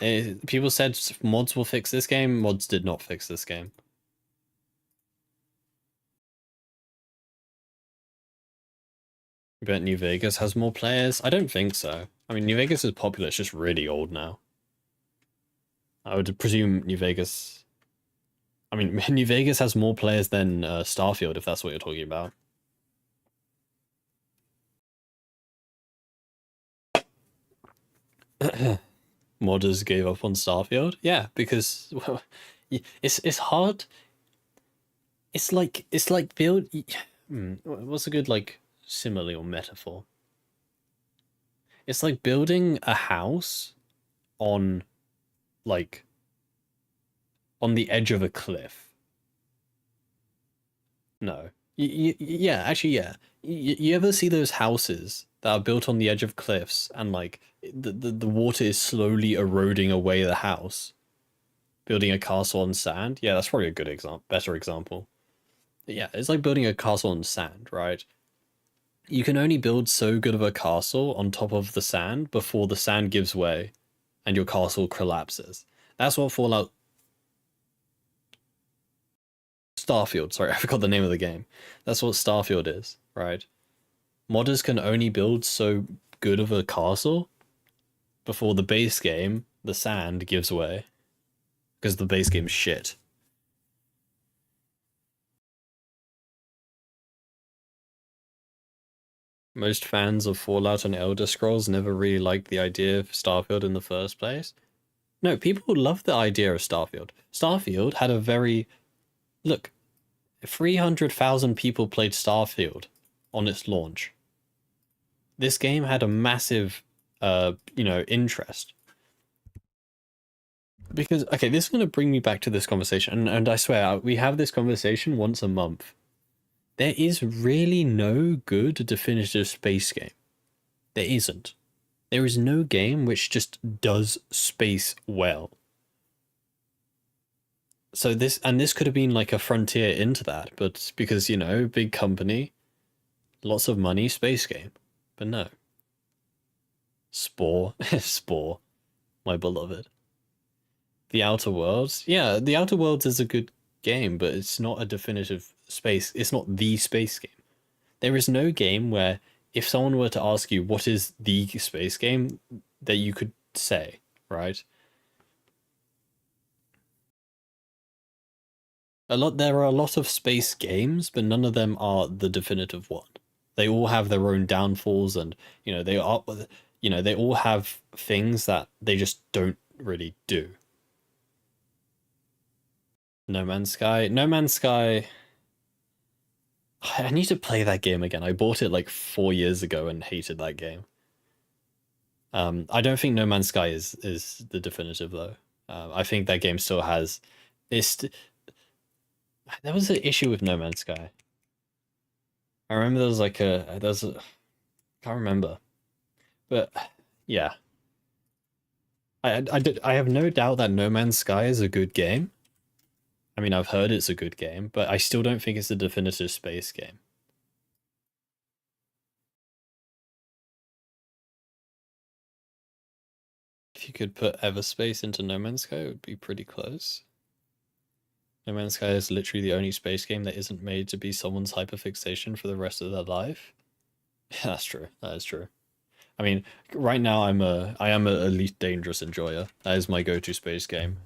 Speaker 1: people said mods will fix this game. Mods did not fix this game. I bet New Vegas has more players. I don't think so. I mean, New Vegas is popular. It's just really old now. I would presume New Vegas... I mean, New Vegas has more players than Starfield, if that's what you're talking about. Modders gave up on Starfield? Yeah, because well, it's hard. It's like build. What's a good like simile or metaphor? It's like building a house on like on the edge of a cliff. No. Yeah, actually, yeah. You ever see those houses that are built on the edge of cliffs and like the water is slowly eroding away the house? Building a castle on sand? Yeah, that's probably a good example, better example. Yeah, it's like building a castle on sand, right? You can only build so good of a castle on top of the sand before the sand gives way and your castle collapses. That's what Fallout... Starfield, sorry, I forgot the name of the game. That's what Starfield is, right? Modders can only build so good of a castle before the base game, the sand, gives way. Because the base game's shit. Most fans of Fallout and Elder Scrolls never really liked the idea of Starfield in the first place. No, people love the idea of Starfield. Starfield had a very... Look, 300,000 people played Starfield on its launch. This game had a massive, interest. Because, okay, this is going to bring me back to this conversation, and I swear, we have this conversation once a month. There is really no good definitive space game. There isn't. There is no game which just does space well. So this could have been like a frontier into that, but because, you know, big company, lots of money, space game. But no. Spore. Spore. My beloved. The Outer Worlds. Yeah, The Outer Worlds is a good game, but it's not a definitive space. It's not the space game. There is no game where if someone were to ask you what is the space game that you could say, right? There are a lot of space games, but none of them are the definitive one. They all have their own downfalls, and they all have things that they just don't really do. No Man's Sky. No Man's Sky. I need to play that game again. I bought it like 4 years ago and hated that game. I don't think No Man's Sky is the definitive though. I think that game still has. There was an issue with No Man's Sky. I remember there was like can't remember, but yeah. I have no doubt that No Man's Sky is a good game. I mean, I've heard it's a good game, but I still don't think it's a definitive space game. If you could put Everspace into No Man's Sky, it would be pretty close. No Man's Sky is literally the only space game that isn't made to be someone's hyperfixation for the rest of their life. Yeah, that's true. That is true. I mean, right now I am a Elite Dangerous enjoyer. That is my go-to space game.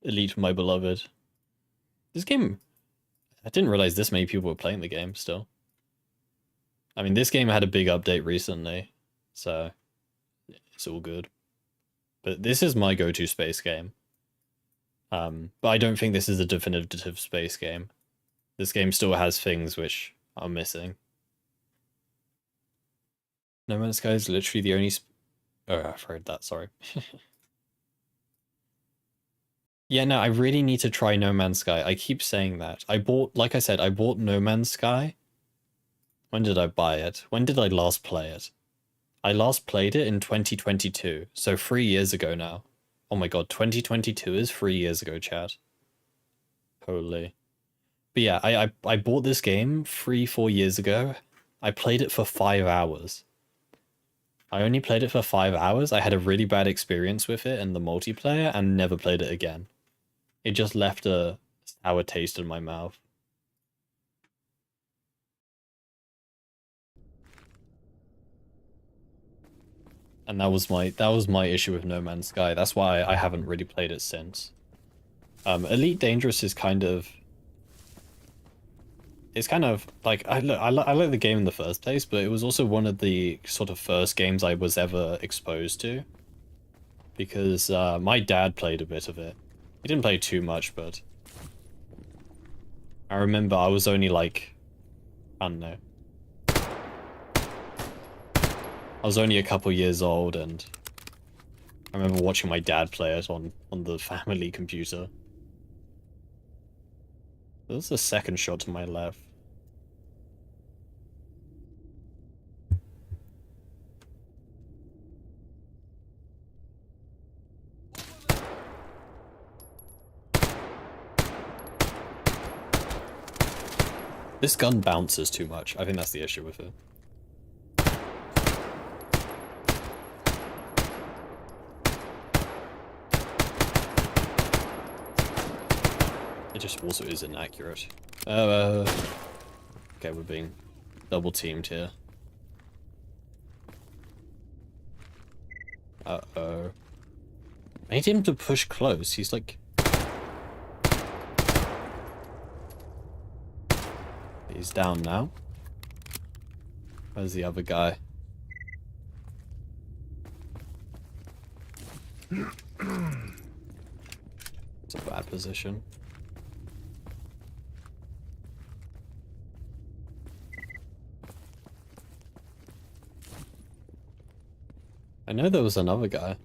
Speaker 1: Elite, my beloved. This game, I didn't realize this many people were playing the game still. I mean, this game had a big update recently, so it's all good. But this is my go-to space game. But I don't think this is a definitive space game. This game still has things which are missing. No Man's Sky is literally the only... Oh, I've heard that, sorry. Yeah, no, I really need to try No Man's Sky. I keep saying that. Like I said, I bought No Man's Sky. When did I buy it? When did I last play it? I last played it in 2022, so 3 years ago now. Oh my god, 2022 is 3 years ago, chat. Holy. But yeah, I bought this game 3-4 years ago. I played it for 5 hours. I only played it for 5 hours. I had a really bad experience with it in the multiplayer and never played it again. It just left a sour taste in my mouth. And that was my issue with No Man's Sky. That's why I haven't really played it since. Elite Dangerous is kind of... It's kind of like I like the game in the first place, but it was also one of the sort of first games I was ever exposed to. Because my dad played a bit of it. He didn't play too much, but I remember I was only like, I don't know. I was only a couple years old, and I remember watching my dad play it on the family computer. There's a second shot to my left. This gun bounces too much. I think that's the issue with it. It just also is inaccurate. Okay, we're being double teamed here. Uh-oh. I need him to push close. He's like... He's down now. Where's the other guy? It's a bad position. I know there was another guy.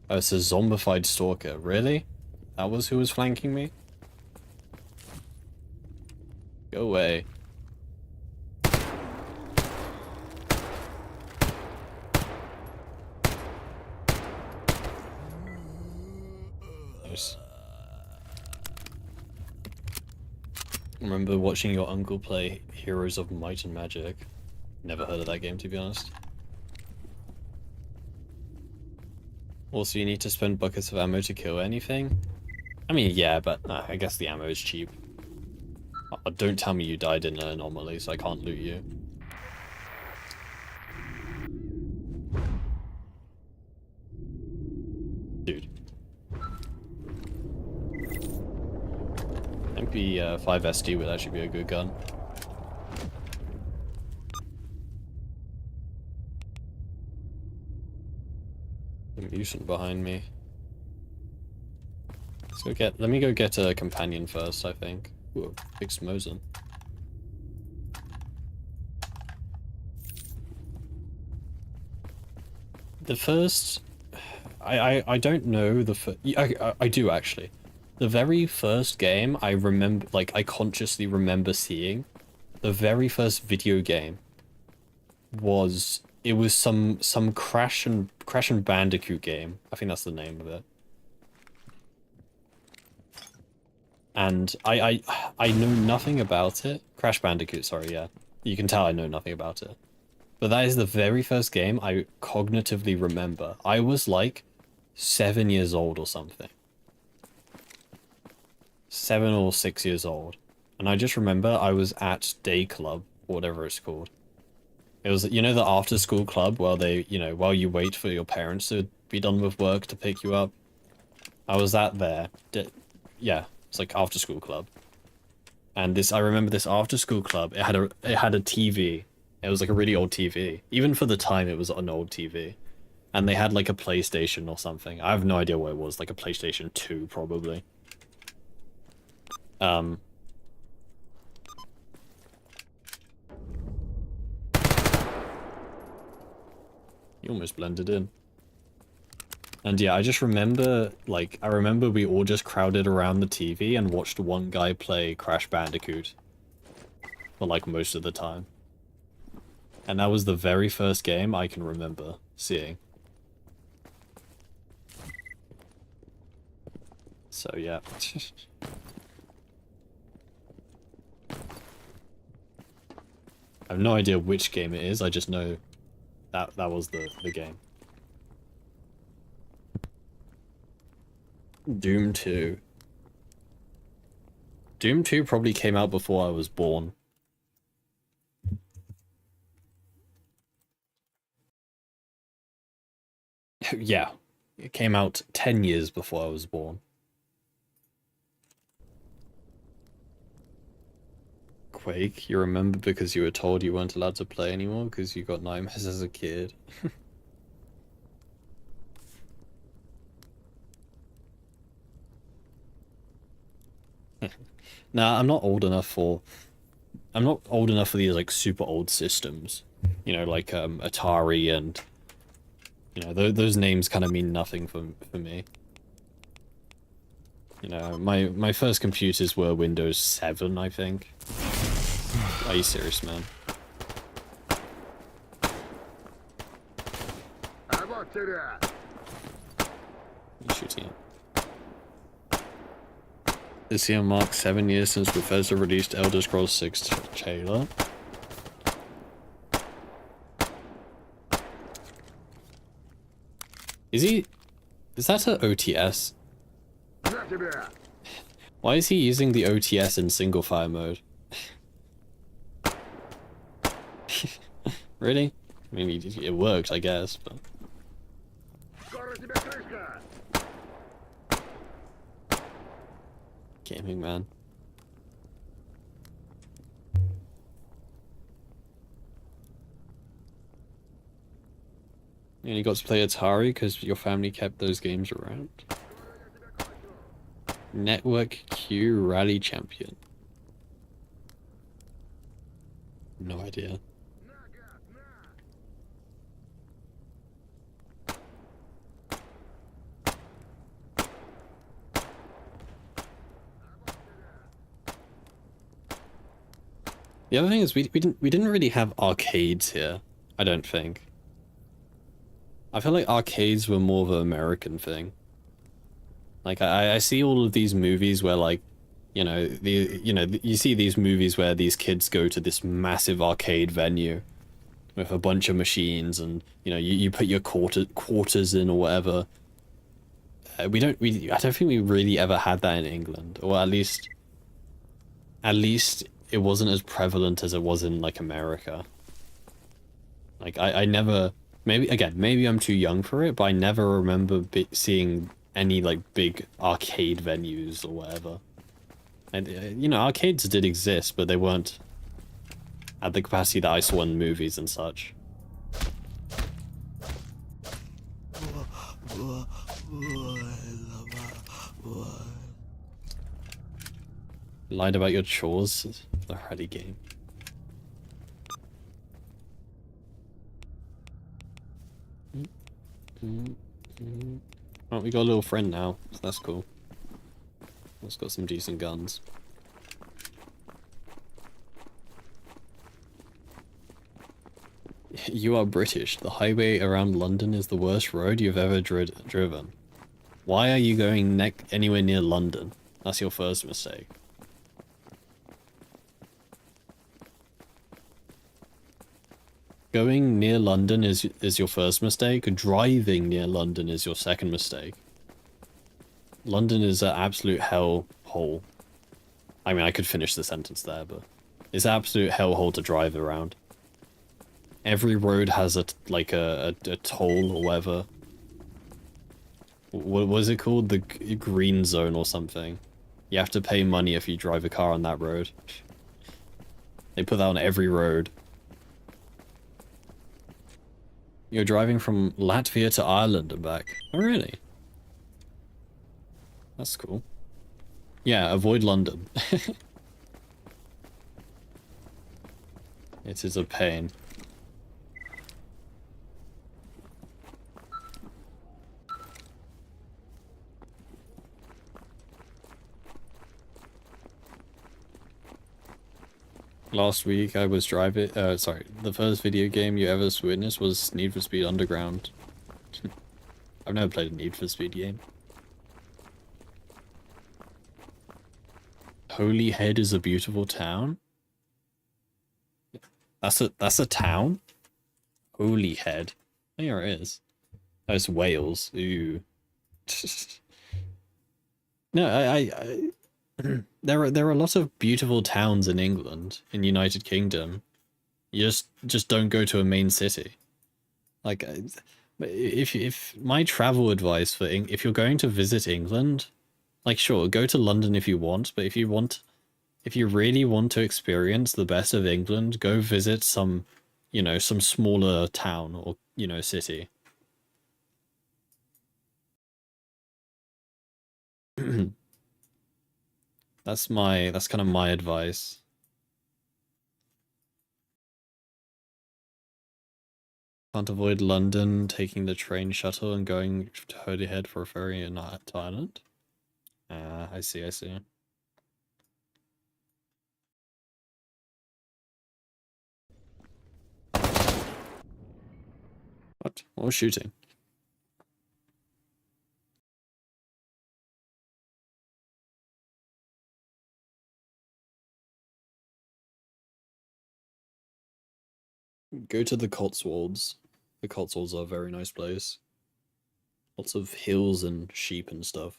Speaker 1: Oh, it's a zombified stalker. Really? That was who was flanking me? Go away. Nice. I remember watching your uncle play Heroes of Might and Magic. Never heard of that game, to be honest. Also, you need to spend buckets of ammo to kill anything? I mean, yeah, but I guess the ammo is cheap. Oh, don't tell me you died in an anomaly, so I can't loot you. Dude. MP5SD would actually be a good gun. A mutant behind me. Let me go get a companion first, I think. Ooh, big Smozen. The first... I don't know the first... I do, actually. The very first game I remember... Like, I consciously remember seeing. The very first video game was... It was some Crash and Bandicoot game. I think that's the name of it. And I know nothing about it. Crash Bandicoot, sorry, yeah. You can tell I know nothing about it. But that is the very first game I cognitively remember. I was like 7 years old or something. 7 or 6 years old. And I just remember I was at day club, or whatever it's called. It was, you know, the after school club while they, you know, while you wait for your parents to be done with work to pick you up. I was at there. Yeah, it's like after school club. And I remember this after school club, it had a TV. It was like a really old TV. Even for the time, it was an old TV. And they had like a PlayStation or something. I have no idea what it was, like a PlayStation 2 probably. You almost blended in. And yeah, I just remember, like, I remember we all just crowded around the TV and watched one guy play Crash Bandicoot. For like most of the time. And that was the very first game I can remember seeing. So yeah. I have no idea which game it is, I just know that was the game. Doom 2. Doom 2 probably came out before I was born. Yeah, it came out 10 years before I was born. Quake, you remember because you were told you weren't allowed to play anymore because you got nightmares as a kid. Nah, I'm not old enough for these like super old systems. You know, like Atari and you know, those names kind of mean nothing for me. You know, my first computers were Windows 7, I think. Are you serious, man? You shooting it? This year marks 7 years since Bethesda released Elder Scrolls 6 trailer. Is that an OTS? Why is he using the OTS in single fire mode? Really? I mean, it worked, I guess, but... Gaming, man. You only got to play Atari because your family kept those games around. Network Q Rally Champion. No idea. The other thing is we didn't really have arcades here, I don't think. I feel like arcades were more of an American thing. Like I see all of these movies where like, you see these movies where these kids go to this massive arcade venue with a bunch of machines, and you put your quarters in or whatever. I don't think we really ever had that in England, or at least it wasn't as prevalent as it was in like America. Like I never, maybe I'm too young for it, but I never remember seeing any like big arcade venues or whatever. And arcades did exist, but they weren't at the capacity that I saw in movies and such. Lied about your chores? The ready game. Oh, we got a little friend now, so that's cool. It's got some decent guns. You are British. The highway around London is the worst road you've ever driven. Why are you going anywhere near London? That's your first mistake. Going near London is your first mistake. Driving near London is your second mistake. London is an absolute hell hole. I mean, I could finish the sentence there, but it's an absolute hellhole to drive around. Every road has a toll or whatever. What was it called? The green zone or something. You have to pay money if you drive a car on that road. They put that on every road. You're driving from Latvia to Ireland and back. Oh, really? That's cool. Yeah, avoid London. It is a pain. Last week I was driving, sorry, the first video game you ever witnessed was Need for Speed Underground. I've never played a Need for Speed game. Holyhead is a beautiful town? That's a town? Holyhead. There it is. Oh, it's Wales. Ooh. No, I there are a lot of beautiful towns in England, in United Kingdom. You just don't go to a main city. Like, if my travel advice for if you're going to visit England, like sure, go to London if you want, but if you really want to experience the best of England, go visit some smaller town or city. That's kind of my advice. Can't avoid London, taking the train shuttle and going to Holyhead for a ferry and not to Ireland. I see, I see. What? What was shooting? Go to the Cotswolds. The Cotswolds are a very nice place. Lots of hills and sheep and stuff.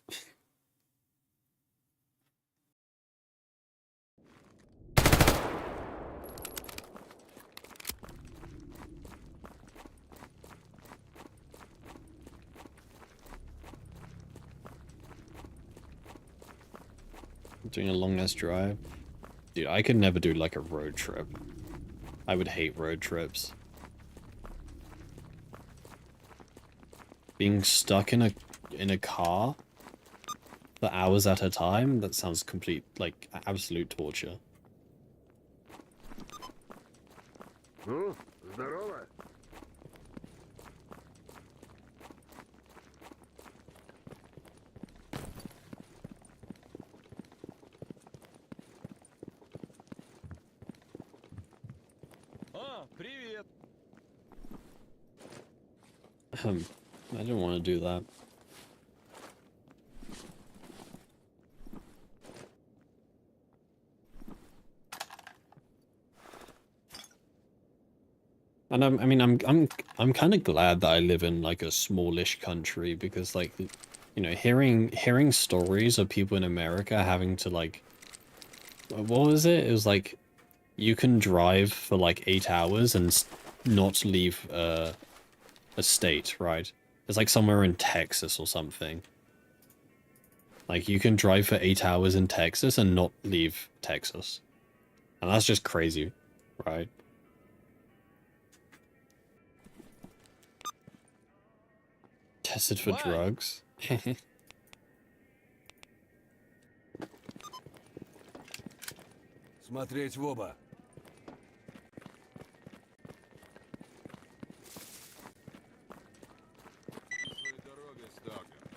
Speaker 1: Doing a long ass drive. Dude, I could never do like a road trip. I would hate road trips. Being stuck in a car for hours at a time, that sounds absolute torture.
Speaker 4: Ну, здорово.
Speaker 2: А, привет.
Speaker 1: I don't want to do that. And I'm kind of glad that I live in like a smallish country because like, you know, hearing stories of people in America having to like, what was it? It was like you can drive for like 8 hours and not leave a state, right? It's like somewhere in Texas or something. Like you can drive for 8 hours in Texas and not leave Texas. And that's just crazy, right? Tested for
Speaker 2: Why?
Speaker 1: drugs.
Speaker 3: Смотреть в оба.
Speaker 4: Своей дорогой, сталкер.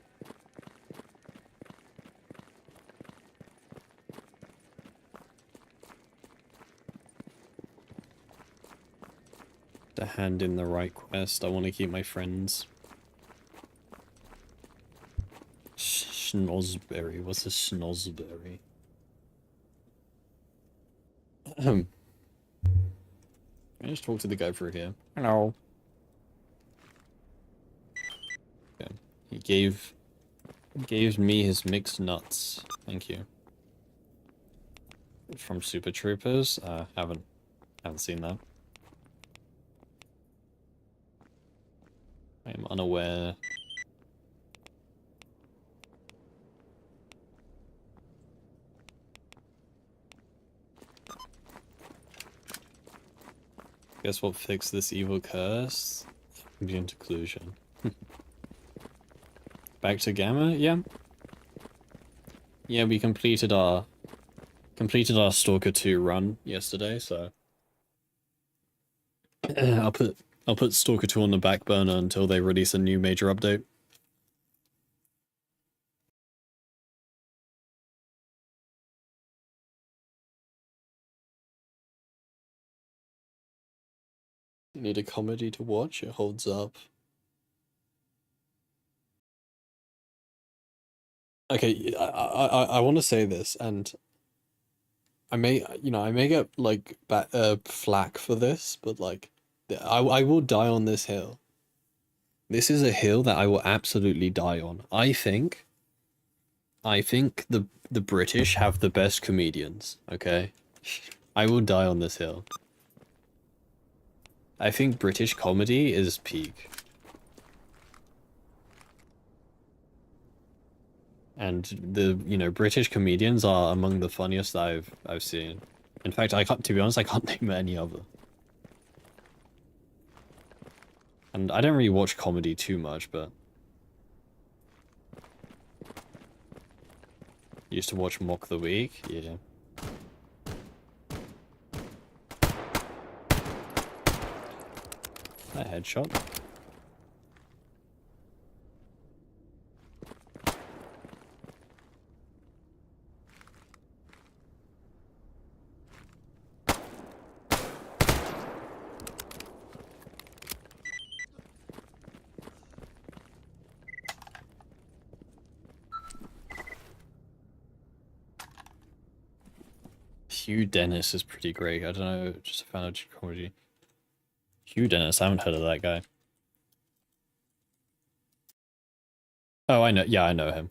Speaker 1: To hand in the right quest. I want to keep my friends. Schnozberry. What's a schnozberry? I just talked to the guy through here. Hello. Okay. He gave me his mixed nuts. Thank you. From Super Troopers. Haven't seen that. I am unaware. Guess what fixed this evil curse? Ambient occlusion. Back to Gamma? Yeah. Yeah, we completed our Stalker 2 run yesterday, so I'll put Stalker 2 on the back burner until they release a new major update. Need a comedy to watch? It holds up. Okay, I want to say this, and I may get like flack for this, but like, I will die on this hill. This is a hill that I will absolutely die on. I think the British have the best comedians. Okay, I will die on this hill. I think British comedy is peak. And the, you know, British comedians are among the funniest I've seen. In fact, to be honest, I can't name any other. And I don't really watch comedy too much, but used to watch Mock the Week, yeah. That headshot. Hugh Dennis is pretty great. I don't know, just a fan of comedy. Hugh Dennis, I haven't heard of that guy. Oh, I know. Yeah, I know him.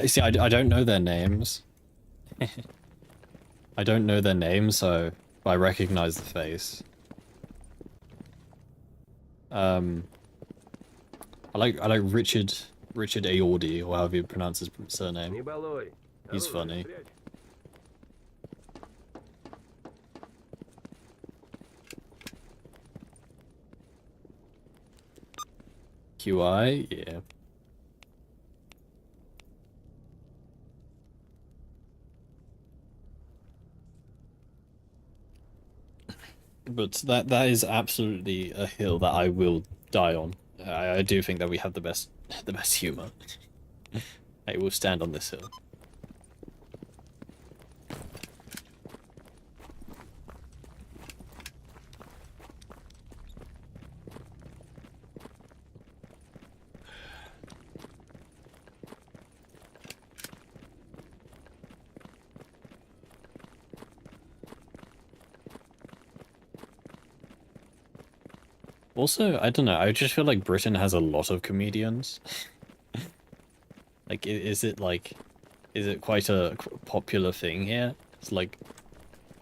Speaker 1: See, I don't know their names. I don't know their names, so I recognize the face. I like Richard Aordi, or however you pronounce his surname. He's funny. QI, yeah. But that is absolutely a hill that I will die on. I do think that we have the best humor. I will stand on this hill. Also, I don't know, I just feel like Britain has a lot of comedians. Like, is it like, is it quite a popular thing here? It's like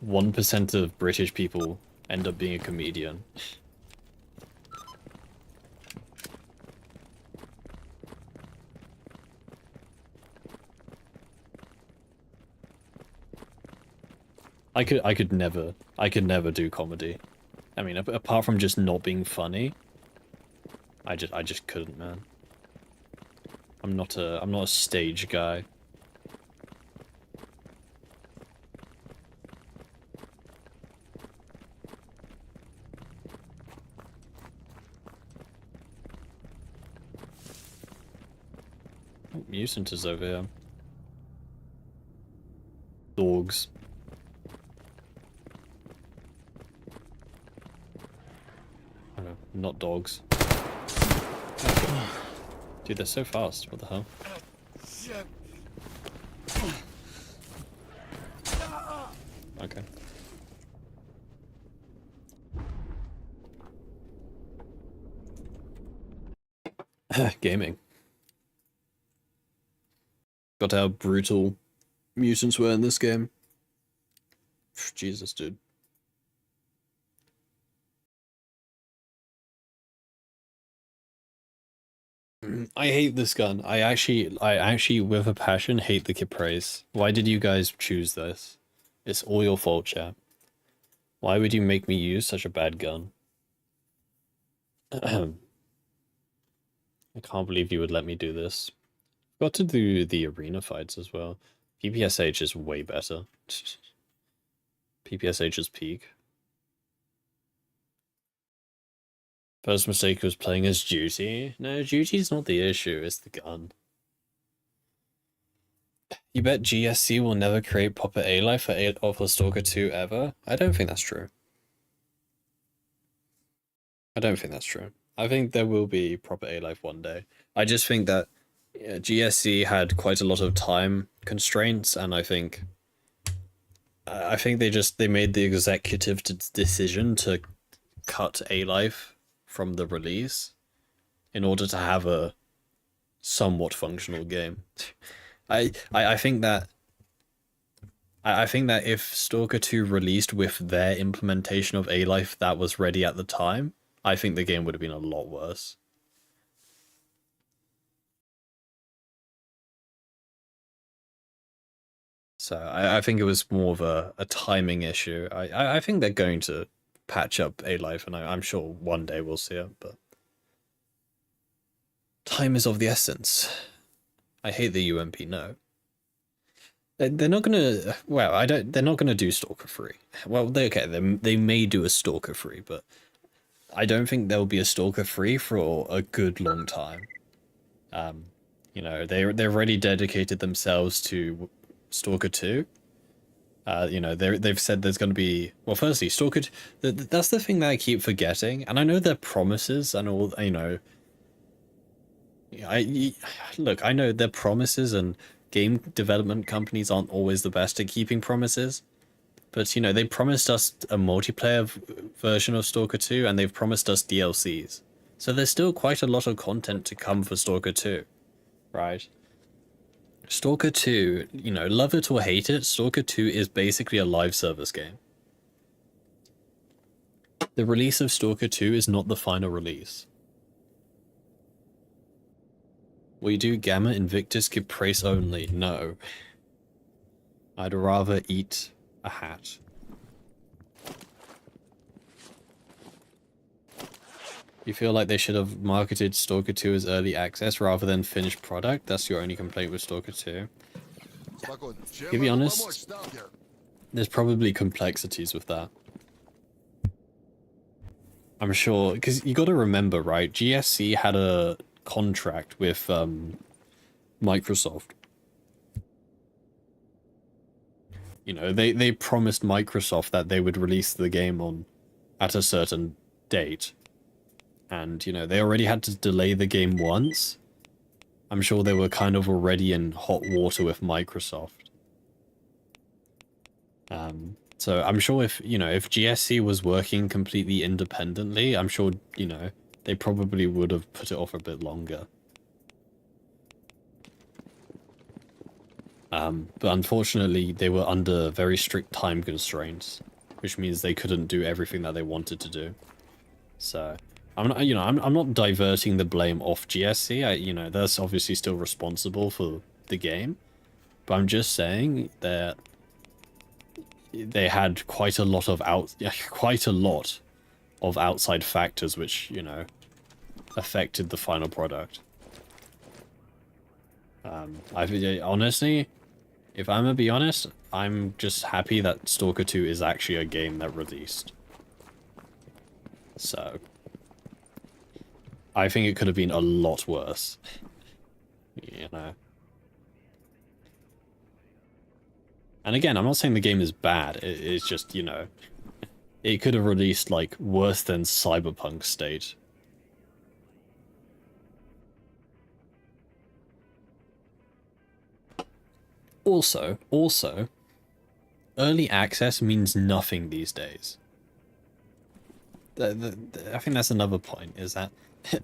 Speaker 1: 1% of British people end up being a comedian. I could never do comedy. I mean, apart from just not being funny, I just couldn't, man. I'm not a stage guy. Oh, mutant is over here. Dogs. Oh no, not dogs. Okay. Dude, they're so fast. What the hell? Okay. Gaming. Got how brutal mutants were in this game. Jesus, dude. I hate this gun. I actually, with a passion, hate the Kypres. Why did you guys choose this? It's all your fault, chat. Why would you make me use such a bad gun? I can't believe you would let me do this. Got to do the arena fights as well. PPSH is way better. PPSH is peak. First mistake was playing as Duty. No, Duty's not the issue, it's the gun. You bet GSC will never create proper A-Life for Stalker 2 ever? I don't think that's true. I don't think that's true. I think there will be proper A-Life one day. I just think that GSC had quite a lot of time constraints, and I think they made the executive decision to cut A-Life from the release in order to have a somewhat functional game. I think that if Stalker 2 released with their implementation of A-Life that was ready at the time, I think the game would have been a lot worse. So I think it was more of a timing issue. I think they're going to patch up A-Life, and I'm sure one day we'll see it, but time is of the essence. I hate the UMP, no. They're not gonna, well, they're not gonna do Stalker 3. Well, they may do a Stalker 3, but I don't think there'll be a Stalker 3 for a good long time. You know, they've already dedicated themselves to Stalker 2. You know, they've said there's going to be, well, firstly, Stalker, that's the thing that I keep forgetting, and I know their promises and all, you know, look, I know their promises, and game development companies aren't always the best at keeping promises, but, you know, they promised us a multiplayer version of Stalker 2, and they've promised us DLCs, so there's still quite a lot of content to come for Stalker 2, right? Stalker 2, you know, love it or hate it, Stalker 2 is basically a live service game. The release of Stalker 2 is not the final release. Will you do Gamma, Invictus, Kypres only? No. I'd rather eat a hat. You feel like they should have marketed Stalker 2 as early access rather than finished product? That's your only complaint with Stalker 2? To be honest, there's probably complexities with that. I'm sure, because you got to remember, right? GSC had a contract with Microsoft. You know, they promised Microsoft that they would release the game at a certain date. And, you know, they already had to delay the game once. I'm sure they were kind of already in hot water with Microsoft. So I'm sure if, if GSC was working completely independently, I'm sure, they probably would have put it off a bit longer. But unfortunately, they were under very strict time constraints, which means they couldn't do everything that they wanted to do. So I'm not, I'm not diverting the blame off GSC. That's obviously still responsible for the game, but I'm just saying that they had quite a lot of outside factors which, affected the final product. Honestly, if I'm gonna be honest, I'm just happy that Stalker 2 is actually a game that released. So I think it could have been a lot worse. And again, I'm not saying the game is bad. It's just, it could have released, like, worse than Cyberpunk state. Also, early access means nothing these days. I think that's another point, is that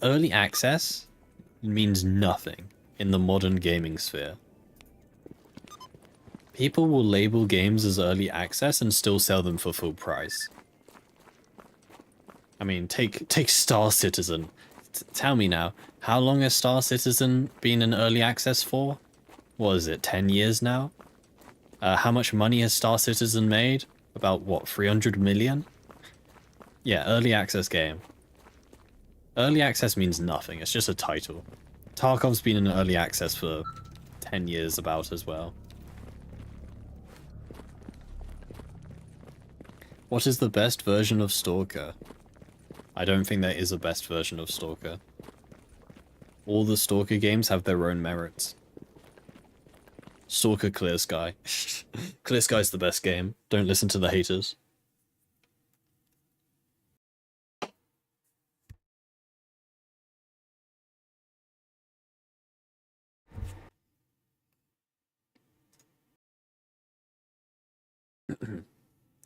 Speaker 1: early access means nothing in the modern gaming sphere. People will label games as early access and still sell them for full price. I mean, take Star Citizen. Tell me now, how long has Star Citizen been in early access for? What is it, 10 years now? How much money has Star Citizen made? About, what, 300 million? Yeah, early access game. Early access means nothing, it's just a title. Tarkov's been in early access for 10 years about as well. What is the best version of Stalker? I don't think there is a best version of Stalker. All the Stalker games have their own merits. Stalker Clear Sky. Clear Sky's the best game. Don't listen to the haters.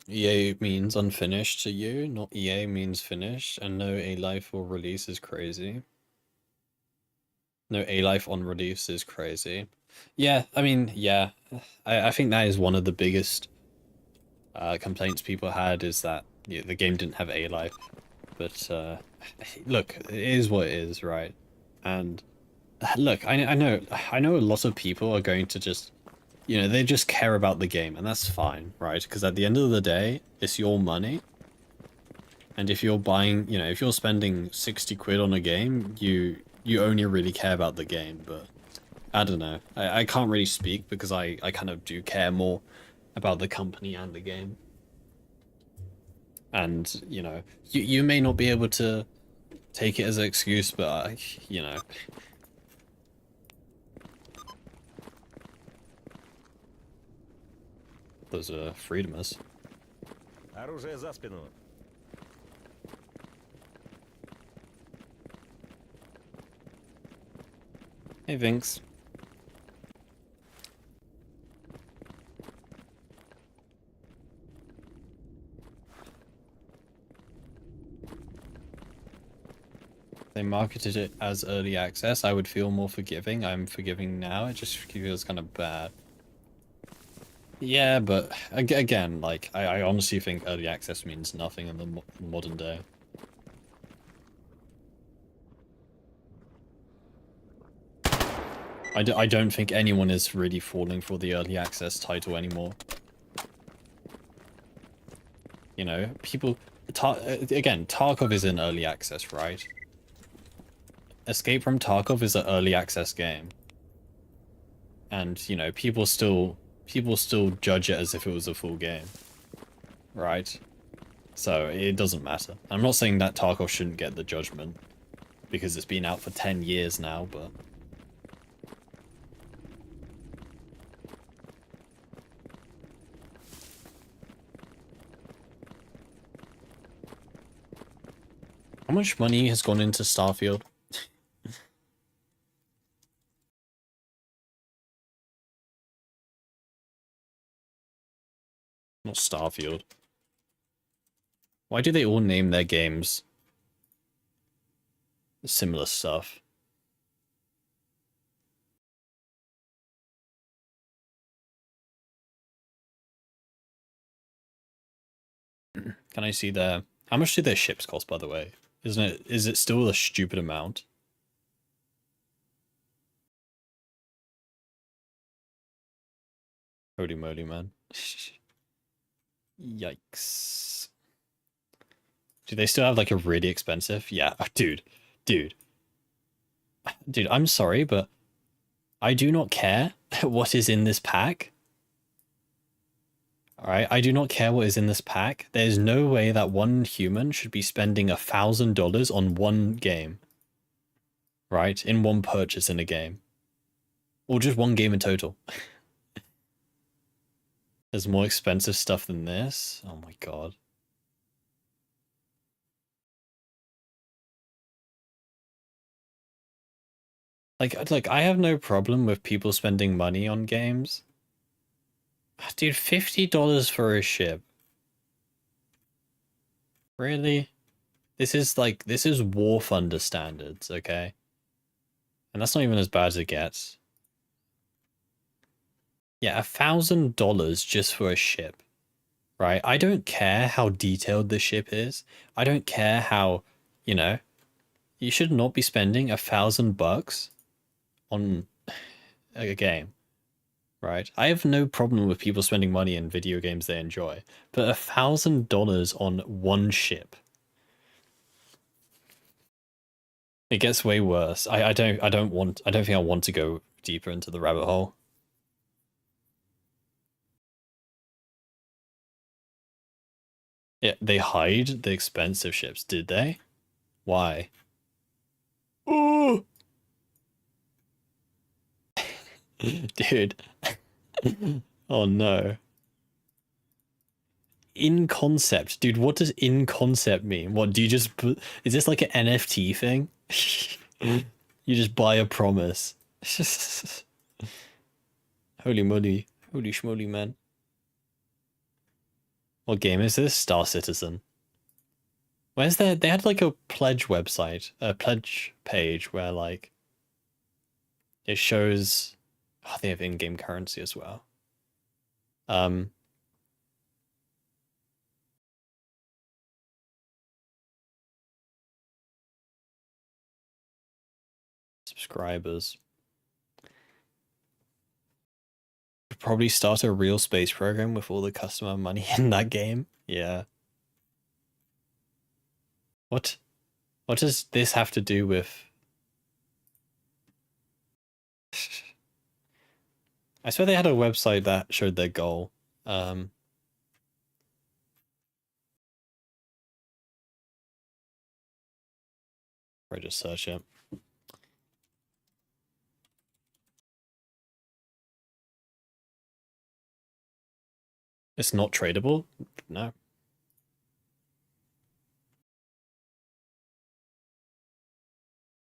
Speaker 1: EA means unfinished to you, not EA means finished, and no A-Life or release is crazy. No A-Life on release is crazy. Yeah, I mean, yeah. I think that is one of the biggest complaints people had, is that the game didn't have A-Life. But, look, it is what it is, right? And, look, I know a lot of people are going to just, they just care about the game, and that's fine, right? Because at the end of the day, it's your money. And if you're buying, if you're spending 60 quid on a game, you only really care about the game, but I don't know. I can't really speak because I kind of do care more about the company and the game. And, you may not be able to take it as an excuse, but, those are freedomers.
Speaker 2: Оружие за спину.
Speaker 1: Hey, Vinx. They marketed it as early access, I would feel more forgiving. I'm forgiving now, it just feels kind of bad. Yeah, but again, like, I honestly think early access means nothing in the modern day. I don't think anyone is really falling for the early access title anymore. People... again, Tarkov is in early access, right? Escape from Tarkov is an early access game. And, people still judge it as if it was a full game. Right? So, it doesn't matter. I'm not saying that Tarkov shouldn't get the judgment, because it's been out for 10 years now, but... How much money has gone into Starfield? Not Starfield. Why do they all name their games similar stuff? Can I see their... How much do their ships cost, by the way? Is it still a stupid amount? Holy moly, man. Yikes. Do they still have like a really expensive? Yeah, dude. Dude, I'm sorry, but I do not care what is in this pack. Alright, I do not care what is in this pack. There's no way that one human should be spending $1,000 on one game. Right? In one purchase in a game. Or just one game in total. There's more expensive stuff than this? Oh my god. Like I have no problem with people spending money on games. Dude, $50 for a ship. Really? This is War Thunder standards, okay? And that's not even as bad as it gets. Yeah, $1,000 just for a ship. Right? I don't care how detailed the ship is. I don't care how, you know, you should not be spending $1,000 on a game. Right? I have no problem with people spending money in video games they enjoy, but $1,000 on one ship. It gets way worse. I don't think I want to go deeper into the rabbit hole. Yeah, they hide the expensive ships, did they? Why? Oh! Dude. Oh no. In concept. Dude, what does in concept mean? What, do you just put... Is this like an NFT thing? You just buy a promise. Holy moly. Holy schmoly, man. What game is this? Star Citizen. Where's their... They had like a pledge website. A pledge page where like... It shows... Oh, they have in-game currency as well. Subscribers. Probably start a real space program with all the customer money in that game. Yeah. What does this have to do with... I swear they had a website that showed their goal. I just search it. It's not tradable? No.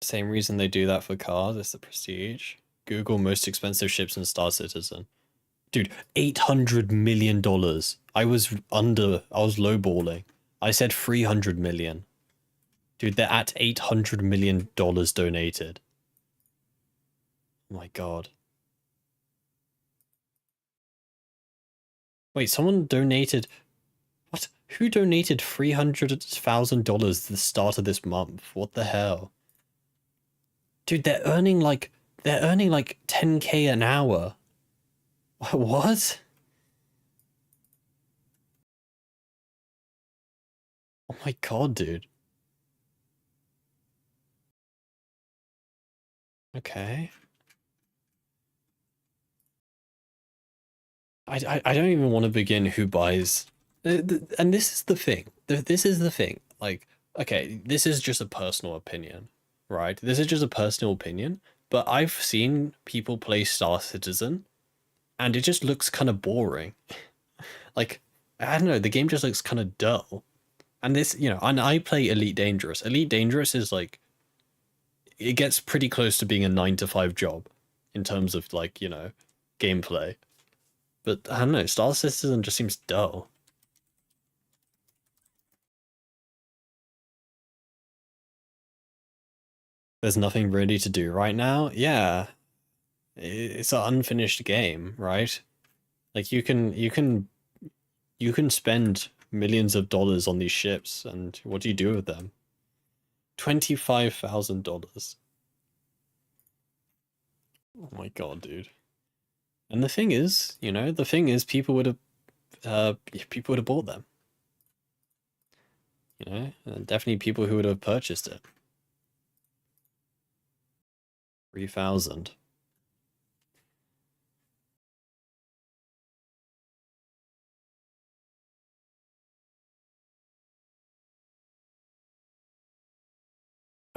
Speaker 1: Same reason they do that for cars, it's the prestige. Google most expensive ships in Star Citizen. Dude, $800 million. I was lowballing. I said 300 million. Dude, they're at $800 million donated. Oh my god. Wait, someone donated... What? Who donated $300,000 at the start of this month? What the hell? Dude, they're earning like 10k an hour. What? Oh my god, dude. Okay. I don't even want to begin who buys. And this is the thing. This is the thing. Like, okay, this is just a personal opinion, right? This is just a personal opinion, but I've seen people play Star Citizen and it just looks kind of boring. Like, I don't know, the game just looks kind of dull. And this, you know, and I play Elite Dangerous. Elite Dangerous is like, it gets pretty close to being a 9 to 5 job in terms of like, you know, gameplay. But I don't know, Star Citizen just seems dull. There's nothing really to do right now. Yeah, it's an unfinished game, right? Like you can spend millions of dollars on these ships, and what do you do with them? $25,000. Oh my god, dude. And the thing is, people would have bought them. And definitely people who would have purchased it. 3,000.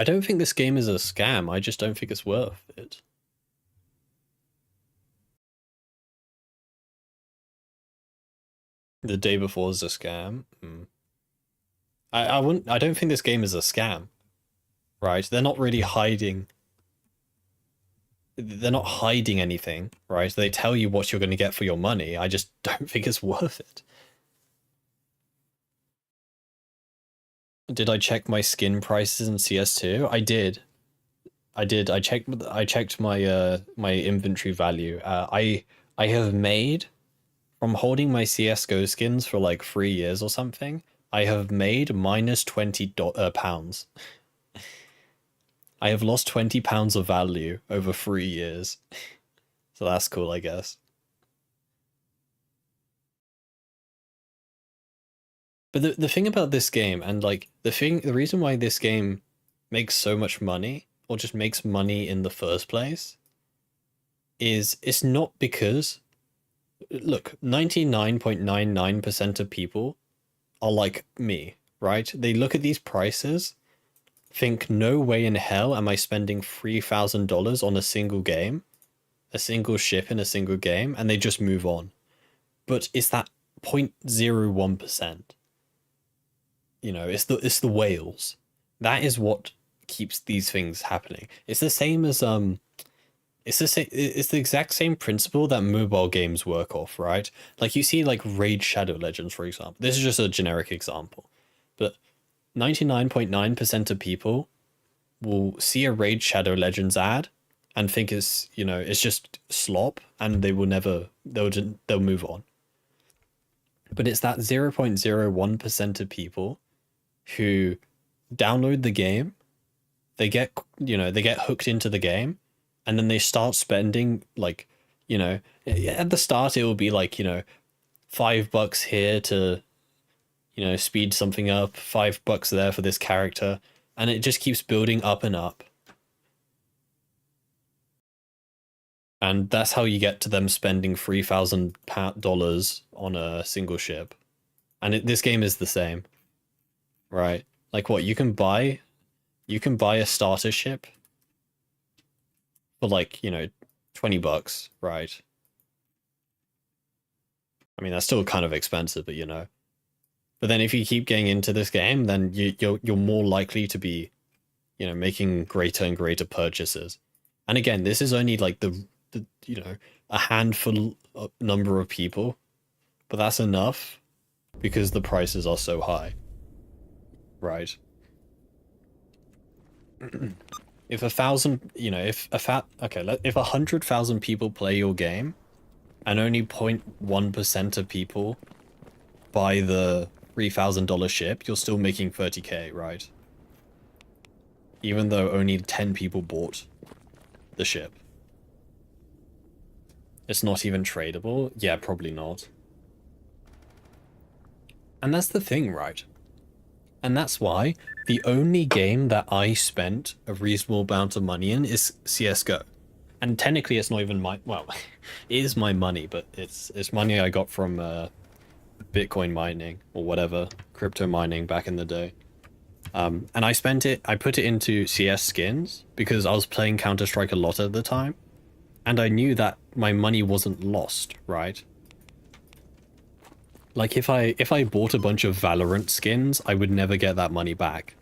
Speaker 1: I don't think this game is a scam. I just don't think it's worth it. The day before is a scam. I don't think this game is a scam. Right? They're not really hiding. They're not hiding anything, right? They tell you what you're going to get for your money. I just don't think it's worth it. Did I check my skin prices in CS2? I did. I checked my my inventory value. I have made, from holding my CS:GO skins for like 3 years or something, I have made minus 20 pounds. I have lost 20 pounds of value over 3 years. So that's cool, I guess. But the thing about this game, and like the reason why this game makes so much money, or just makes money in the first place, is it's not because, look, 99.99% of people are like me, right? They look at these prices, think no way in hell am I spending $3,000 on a single game, a single ship in a single game, and they just move on. But it's that 0.01%. It's the whales. That is what keeps these things happening. It's the same as it's the exact same principle that mobile games work off, right? Like you see like Raid Shadow Legends, for example. This is just a generic example. But 99.9% of people will see a Raid Shadow Legends ad and think it's just slop, and they'll move on. But it's that 0.01% of people who download the game, they get hooked into the game, and then they start spending like, at the start it will be like, $5 here to, speed something up, $5 there for this character, and it just keeps building up and up. And that's how you get to them spending $3,000 on a single ship. And this game is the same, right? Like what, you can buy a starter ship for like, $20, right? I mean, that's still kind of expensive, but But then if you keep getting into this game, then you're more likely to be, making greater and greater purchases. And again, this is only like the a handful number of people, but that's enough because the prices are so high, right? If 1,000, if 100,000 people play your game, and only 0.1% of people buy the $3,000 ship, you're still making 30k, right? Even though only 10 people bought the ship. It's not even tradable? Yeah, probably not. And that's the thing, right? And that's why the only game that I spent a reasonable amount of money in is CS:GO. And technically it's not even well, it is my money, but it's money I got from Bitcoin mining or whatever, crypto mining back in the day. And I put it into CS skins because I was playing Counter-Strike a lot at the time. And I knew that my money wasn't lost, right? Like if I bought a bunch of Valorant skins, I would never get that money back.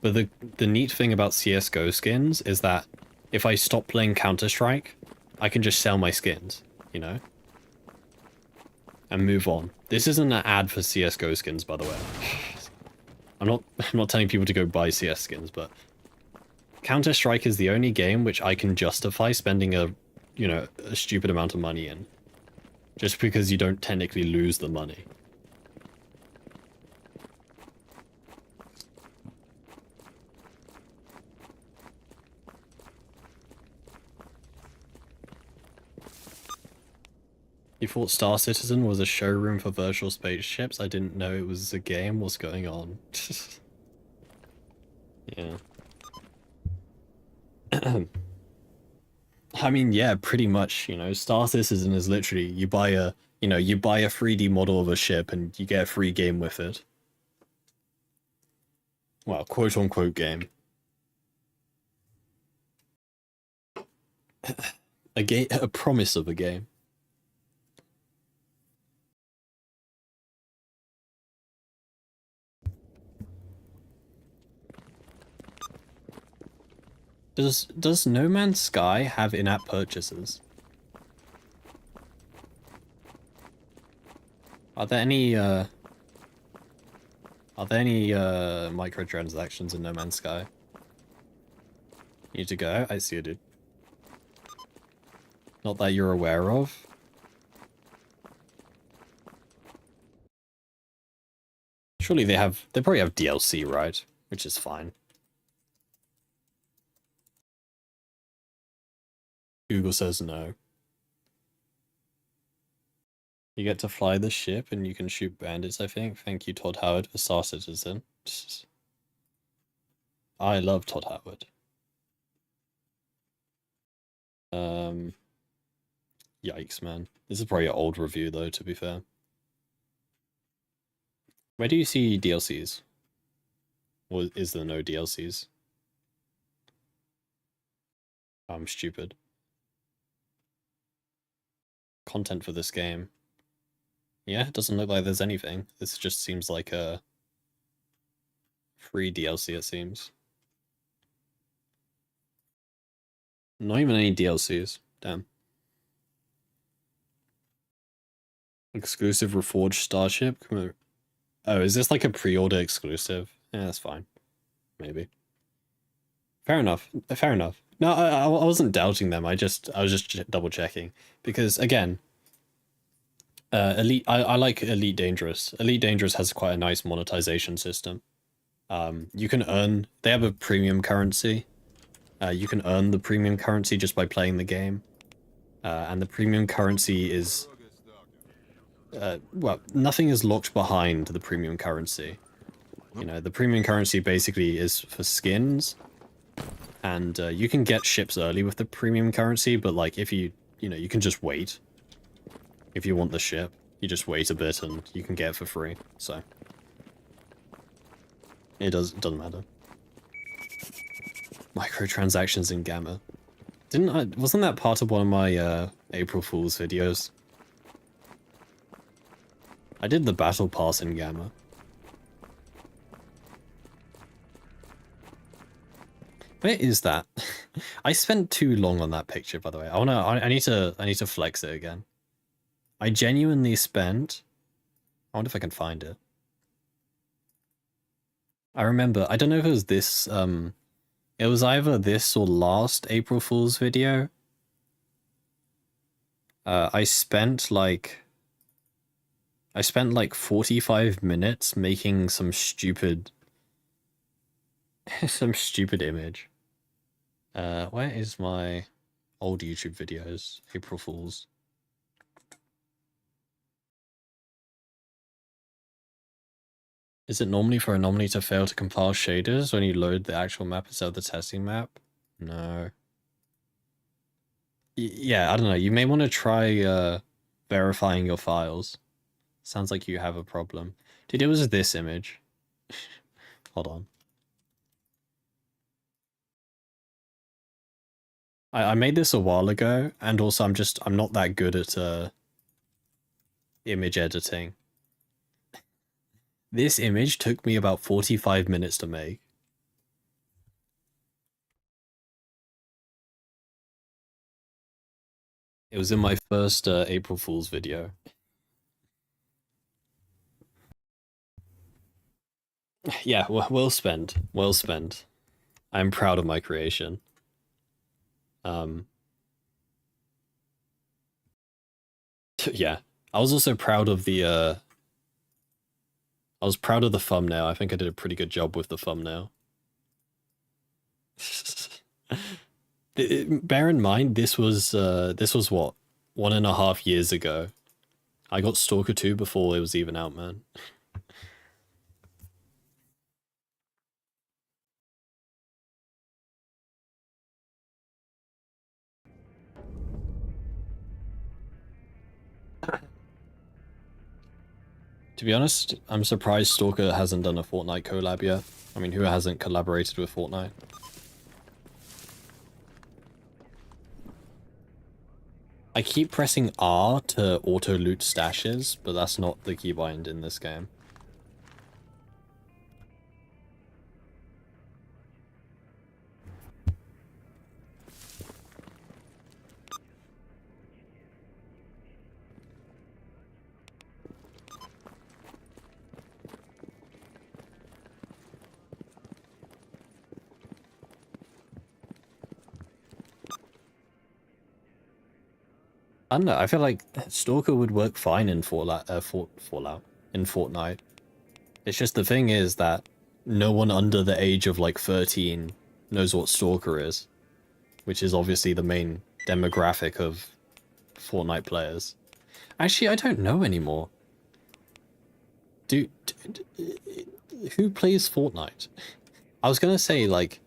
Speaker 1: But the neat thing about CS:GO skins is that if I stop playing Counter-Strike, I can just sell my skins, and move on. This isn't an ad for CS:GO skins, by the way. I'm not telling people to go buy CS skins, but Counter-Strike is the only game which I can justify spending a stupid amount of money in. Just because you don't technically lose the money. You thought Star Citizen was a showroom for virtual spaceships? I didn't know it was a game. What's going on? Yeah. I mean, yeah, pretty much, Star Citizen is literally, you buy a 3D model of a ship and you get a free game with it. Well, quote-unquote game. A promise of a game. Does No Man's Sky have in-app purchases? Are there any microtransactions in No Man's Sky? Need to go? I see you, dude. Not that you're aware of. Surely they probably have DLC, right? Which is fine. Google says no. You get to fly the ship and you can shoot bandits, I think. Thank you, Todd Howard, for Star Citizen. I love Todd Howard. Yikes, man. This is probably an old review, though, to be fair. Where do you see DLCs? Or is there no DLCs? I'm stupid. Content for this game. Yeah, it doesn't look like there's anything. This just seems like a free DLC, it seems. Not even any DLCs. Damn. Exclusive Reforged Starship? Oh, is this like a pre-order exclusive? Yeah, that's fine. Maybe. Fair enough. Fair enough. No, I wasn't doubting them. I was just double checking because again, Elite. I like Elite Dangerous. Elite Dangerous has quite a nice monetization system. You can earn. They have a premium currency. You can earn the premium currency just by playing the game, and the premium currency is. Well, nothing is locked behind the premium currency. The premium currency basically is for skins. And you can get ships early with the premium currency, but like if you can just wait. If you want the ship, you just wait a bit and you can get it for free. So it doesn't matter. Microtransactions in Gamma. Wasn't that part of one of my April Fool's videos? I did the battle pass in Gamma. Where is that? I spent too long on that picture, by the way. I need to flex it again. I genuinely spent. I wonder if I can find it. I remember. I don't know if it was this. It was either this or last April Fool's video. I spent like 45 minutes making some stupid image. Where is my old YouTube videos? April Fools. Is it normally for Anomaly to fail to compile shaders when you load the actual map instead of the testing map? No. Yeah, I don't know. You may want to try verifying your files. Sounds like you have a problem. Dude, it was this image. Hold on. I made this a while ago, and also I'm not that good at image editing. This image took me about 45 minutes to make. It was in my first April Fool's video. Yeah, well spent. Well spent. I'm proud of my creation. Yeah. I was also proud of the I was proud of the thumbnail. I think I did a pretty good job with the thumbnail. Bear in mind, this was what, 1.5 years ago. I got Stalker 2 before it was even out, man. To be honest, I'm surprised Stalker hasn't done a Fortnite collab yet. I mean, who hasn't collaborated with Fortnite? I keep pressing R to auto-loot stashes, but that's not the keybind in this game. I don't know, I feel like Stalker would work fine in Fallout, in Fortnite. It's just the thing is that no one under the age of like 13 knows what Stalker is, which is obviously the main demographic of Fortnite players. Actually, I don't know anymore. Who plays Fortnite? I was gonna say like,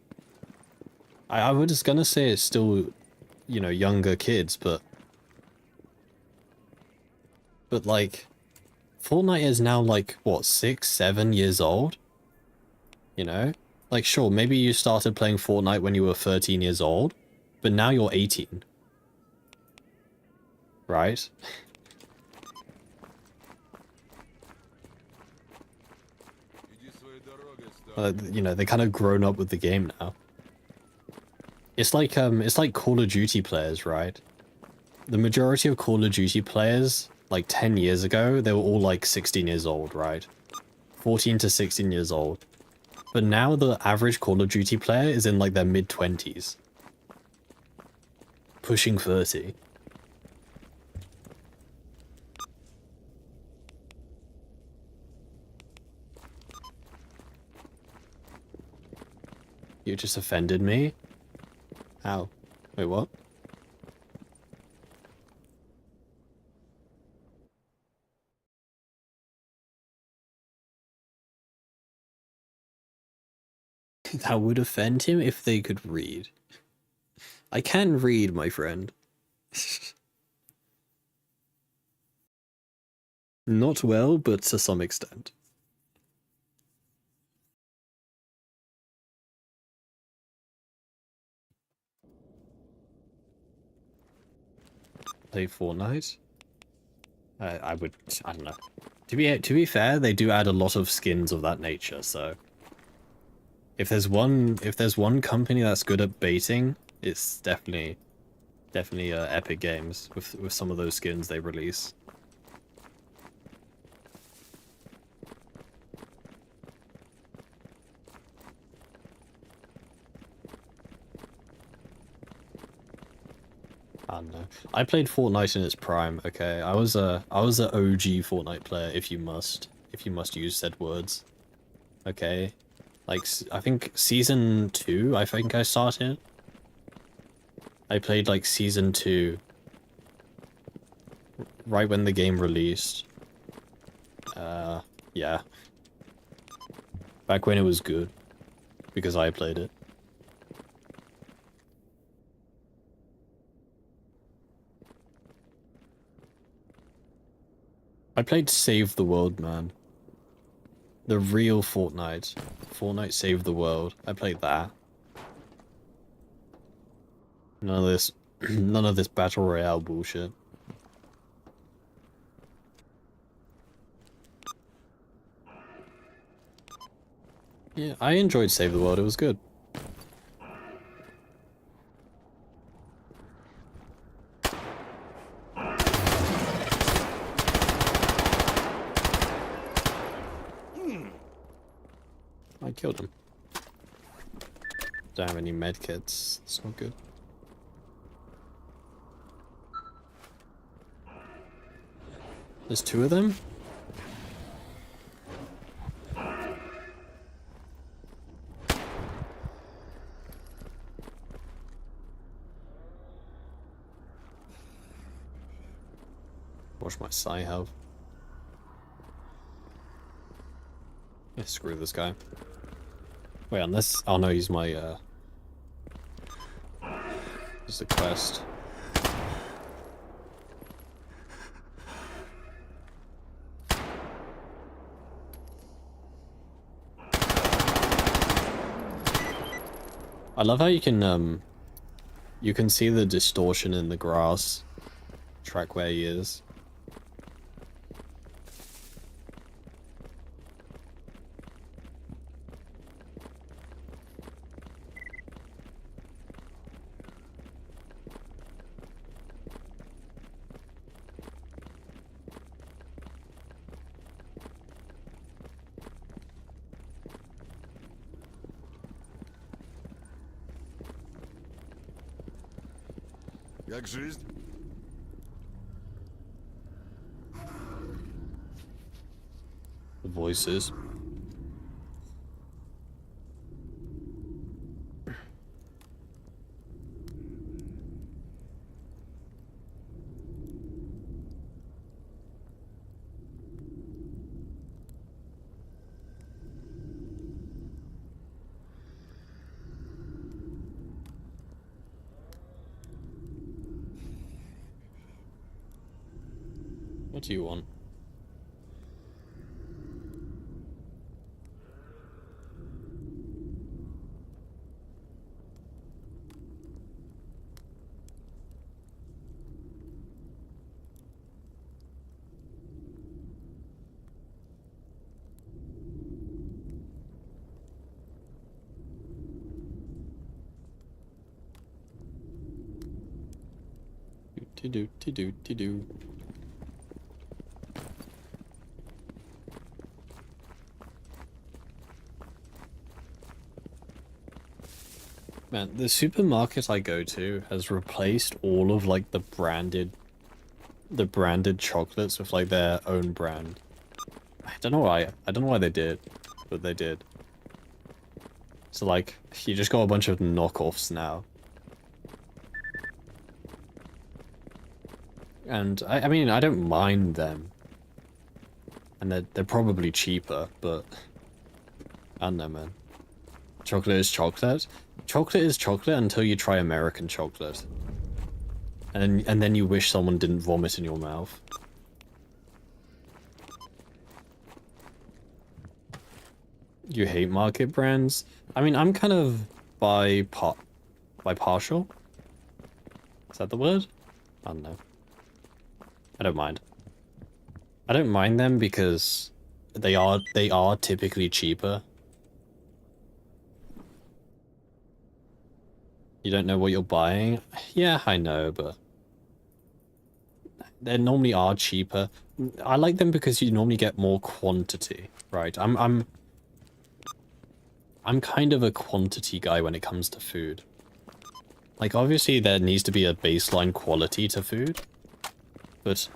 Speaker 1: I was gonna say it's still, you know, younger kids, but like, Fortnite is now like, what, 6, 7 years old? You know? Like, sure, maybe you started playing Fortnite when you were 13 years old, but now you're 18. Right? You know, they kind of grown up with the game now. It's like Call of Duty players, right? The majority of Call of Duty players, like 10 years ago, they were all like 16 years old, right? 14 to 16 years old. But now the average Call of Duty player is in like their mid-20s. Pushing 30. You just offended me? How? Wait, what? That would offend him if they could read. I can read, my friend. Not well, but to some extent. Play Fortnite? I don't know. To be fair, they do add a lot of skins of that nature, so if there's one company that's good at baiting, it's definitely Epic Games with some of those skins they release. I don't know. I played Fortnite in its prime, okay? I was a OG Fortnite player, if you must use said words. Okay? Like, I think Season 2, I think I started. I played, like, Season 2 right when the game released. Yeah. Back when it was good. Because I played it. I played Save the World, man. The real Fortnite. Fortnite Save the World. I played that. None of this none of this Battle Royale bullshit. Yeah, I enjoyed Save the World, it was good. killed him. Don't have any medkits. It's not good. There's two of them? Watch my psi health. Yeah, screw this guy. Wait, unless... Oh no, he's my, It's a quest. I love how you can see the distortion in the grass. Track where he is.
Speaker 3: Как жизнь?
Speaker 1: The voices. What do you want? Do. Man, the supermarket I go to has replaced all of like the branded chocolates with like their own brand. I don't know why. I don't know why they did, but they did. So like, you just got a bunch of knockoffs now. And I mean, I don't mind them. And they're probably cheaper, but I don't know, man. Chocolate is chocolate. Chocolate is chocolate until you try American chocolate. And then you wish someone didn't vomit in your mouth. You hate market brands? I mean, I'm kind of partial. Is that the word? I don't know. I don't mind. I don't mind them because they are typically cheaper. You don't know what you're buying? Yeah, I know, but they normally are cheaper. I like them because you normally get more quantity, right? I'm kind of a quantity guy when it comes to food. Like, obviously there needs to be a baseline quality to food, but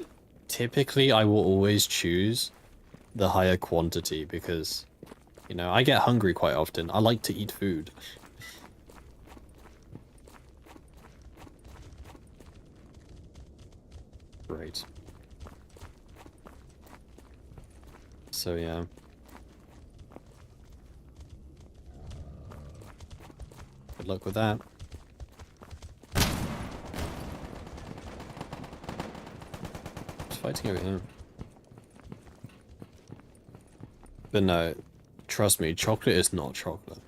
Speaker 1: typically I will always choose the higher quantity because, you know, I get hungry quite often. I like to eat food. Right. So, yeah. Good luck with that. Who's fighting over here? But no, trust me, chocolate is not chocolate.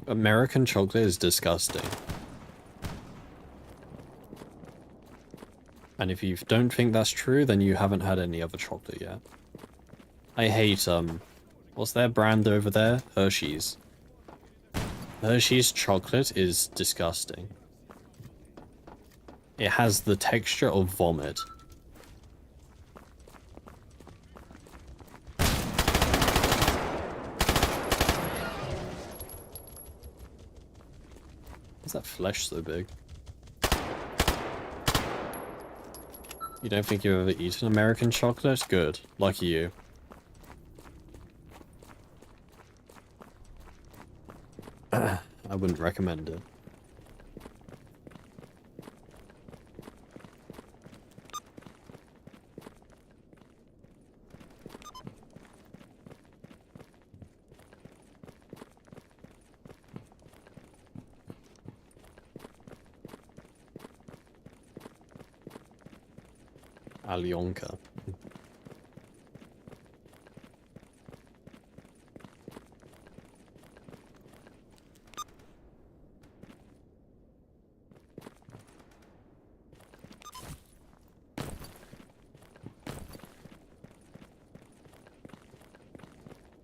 Speaker 1: American chocolate is disgusting. And if you don't think that's true, then you haven't had any other chocolate yet. I hate, what's their brand over there? Hershey's. Hershey's chocolate is disgusting. It has the texture of vomit. flesh so big. You don't think you've ever eaten American chocolate? Good. Lucky you. I wouldn't recommend it. Alyonka.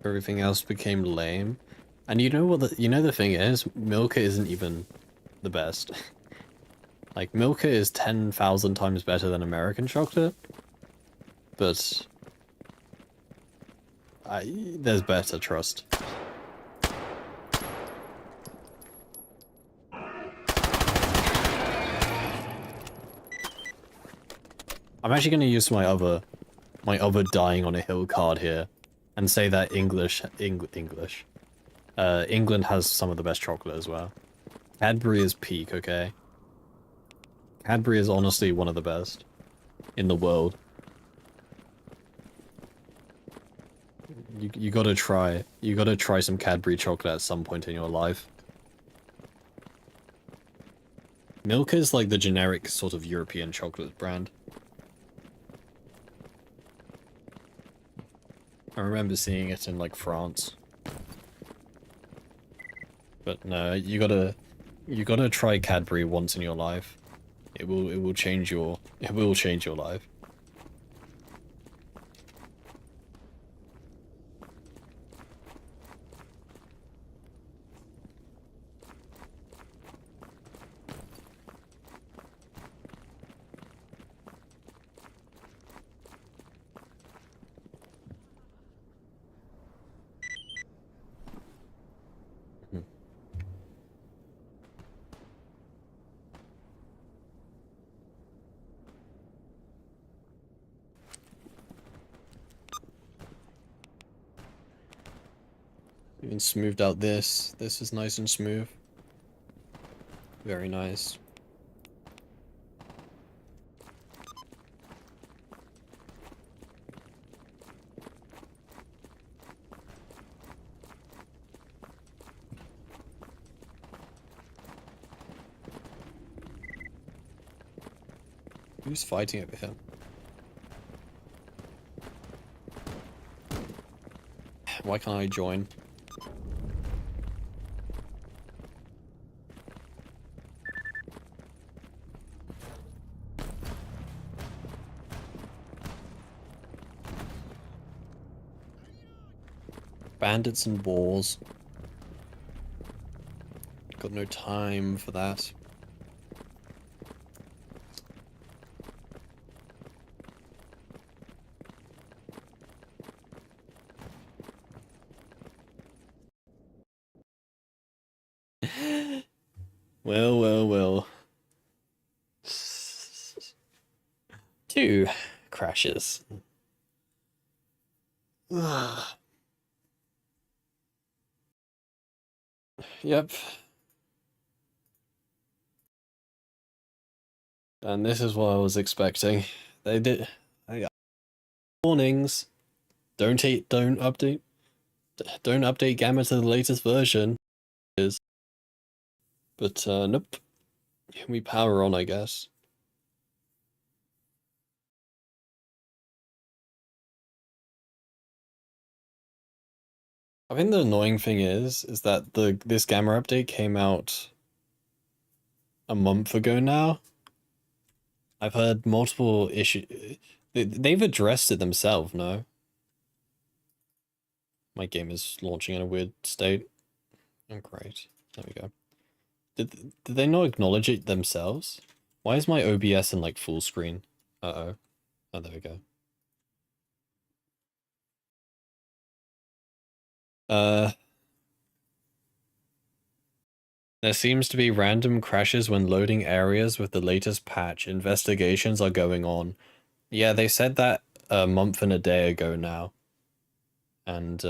Speaker 1: Everything else became lame. And you know what the thing is? Milka isn't even the best. Like, Milka is 10,000 times better than American chocolate. But there's better, trust. I'm actually going to use my other dying on a hill card here and say that England has some of the best chocolate as well. Cadbury is peak, okay? Cadbury is honestly one of the best in the world. You gotta try some Cadbury chocolate at some point in your life. Milka is like the generic sort of European chocolate brand. I remember seeing it in like France. But no, you gotta try Cadbury once in your life. It will change your life. Even smoothed out this. This is nice and smooth. Very nice. Who's fighting over here? Why can't I join? Bandits and wars. Got no time for that. Well, well, well. 2 crashes. Yep. And this is what I was expecting. They did. Warnings. Don't update. Don't update Gamma to the latest version. But nope. We power on, I guess. I think the annoying thing is that this Gamma update came out a month ago now. I've heard multiple issues. They've addressed it themselves, no? My game is launching in a weird state. Oh, great. There we go. Did they not acknowledge it themselves? Why is my OBS in like full screen? Uh-oh. Oh, there we go. Uh, There seems to be random crashes when loading areas with the latest patch. Investigations are going on. Yeah, they said that a month and a day ago now. And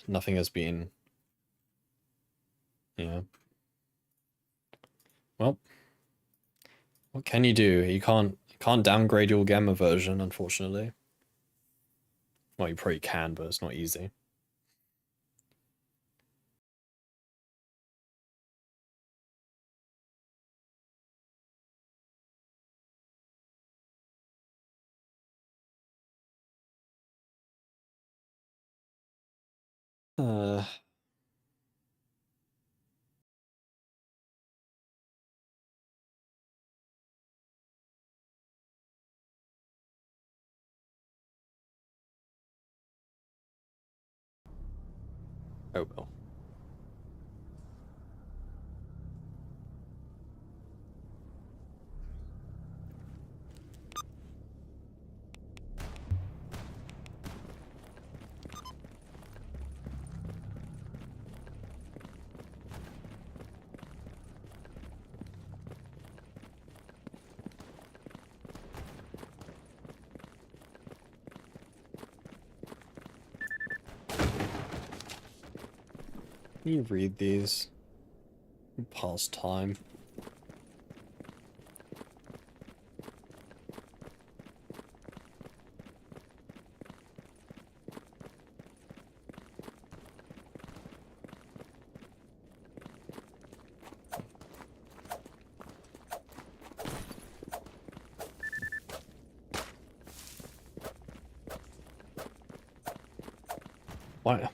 Speaker 1: nothing has been... Yeah. Well, what can you do? You can't downgrade your gamma version, unfortunately. Well, you probably can, but it's not easy. Uh... Oh well. Can you read these? Pass time.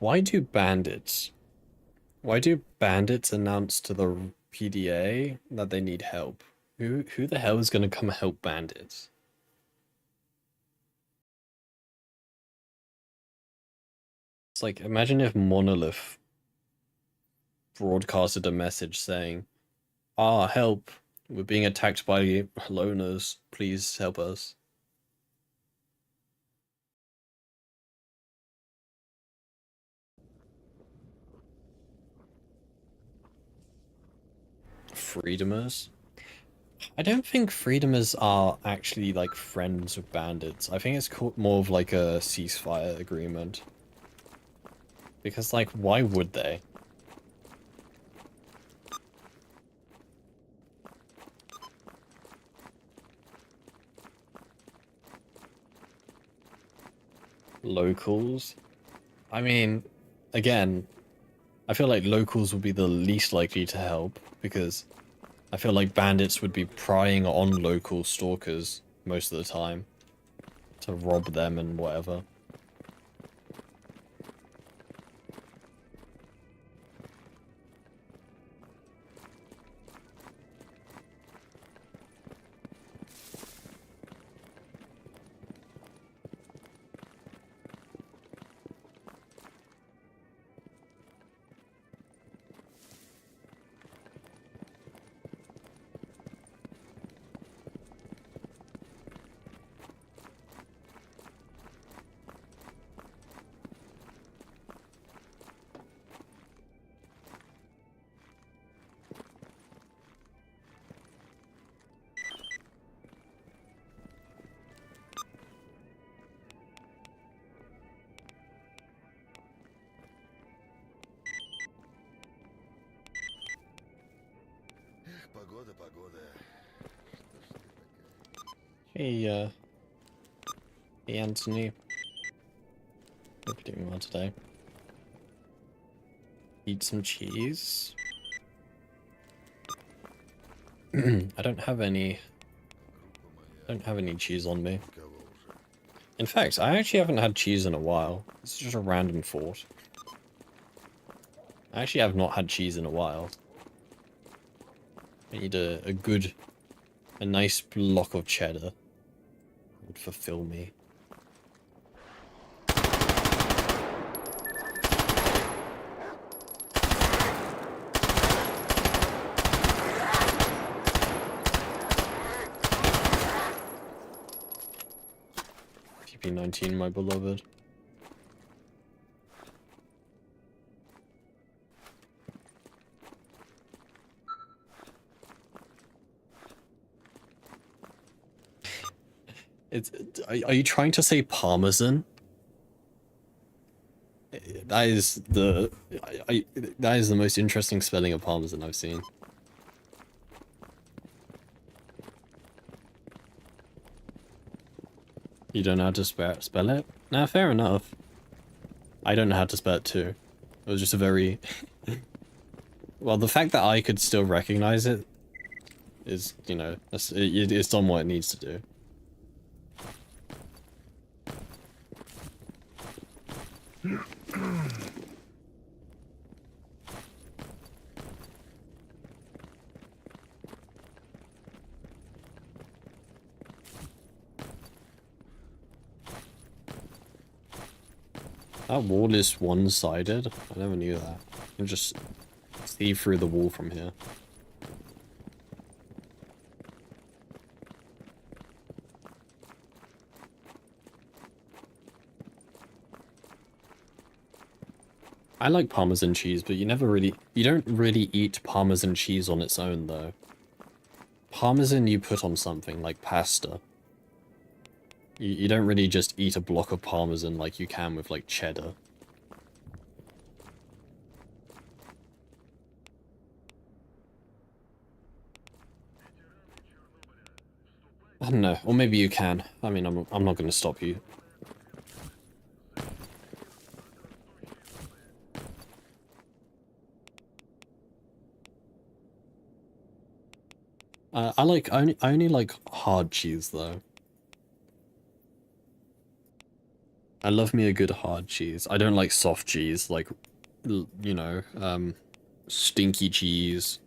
Speaker 1: Why do bandits? Why do bandits announce to the PDA that they need help? Who the hell is gonna come help bandits? It's like, imagine if Monolith broadcasted a message saying, "Ah, help! We're being attacked by loners. Please help us." Freedomers? I don't think Freedomers are actually like friends with bandits. I think it's more of like a ceasefire agreement. Because like, why would they? Locals? I mean, again, I feel like locals would be the least likely to help because I feel like bandits would be prying on local stalkers most of the time to rob them and whatever.
Speaker 3: Погода, погода.
Speaker 1: Hey, hey Anthony. Hope you're doing well today. Eat some cheese. I don't have any cheese on me. In fact, I actually haven't had cheese in a while. It's just a random thought. I actually have not had cheese in a while. I need a nice block of cheddar. It would fulfill me. TP19, my beloved. It's. Are you trying to say parmesan? That is the. That is the most interesting spelling of parmesan I've seen. You don't know how to spell it? Nah, fair enough. I don't know how to spell it too. It was just a very... Well, the fact that I could still recognize it is, you know, it's done what it needs to do. That wall is one-sided? I never knew that. You can just see through the wall from here. I like Parmesan cheese, but you don't really eat Parmesan cheese on its own, though. Parmesan you put on something, like pasta. You don't really just eat a block of Parmesan like you can with, like, cheddar. I don't know, or maybe you can. I mean, I'm not going to stop you. I only like hard cheese though. I love me a good hard cheese. I don't like soft cheese, like, you know, stinky cheese.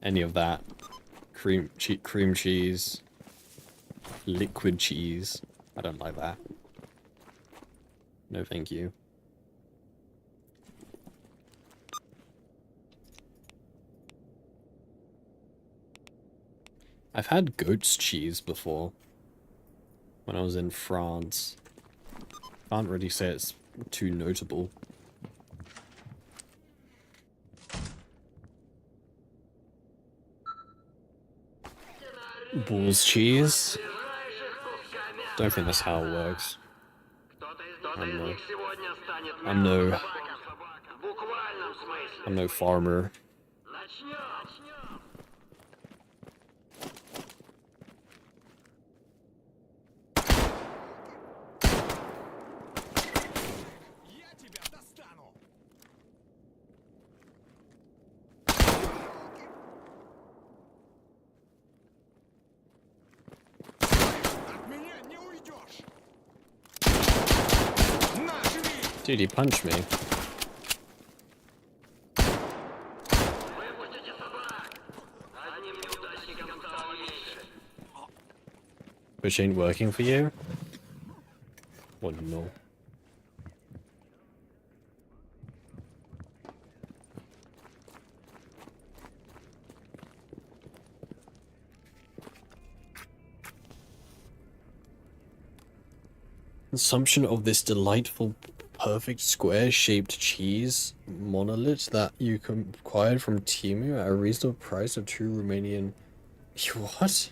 Speaker 1: Any of that. Cream cheese. Liquid cheese. I don't like that. No, thank you. I've had goat's cheese before. When I was in France. Can't really say it's too notable. Bull's cheese? Don't think that's how it works. I'm no farmer. Dude, he punched me. Which ain't working for you? Oh no. Consumption of this delightful, perfect square-shaped cheese monolith that you acquired from Temu at a reasonable price of 2 Romanian... What?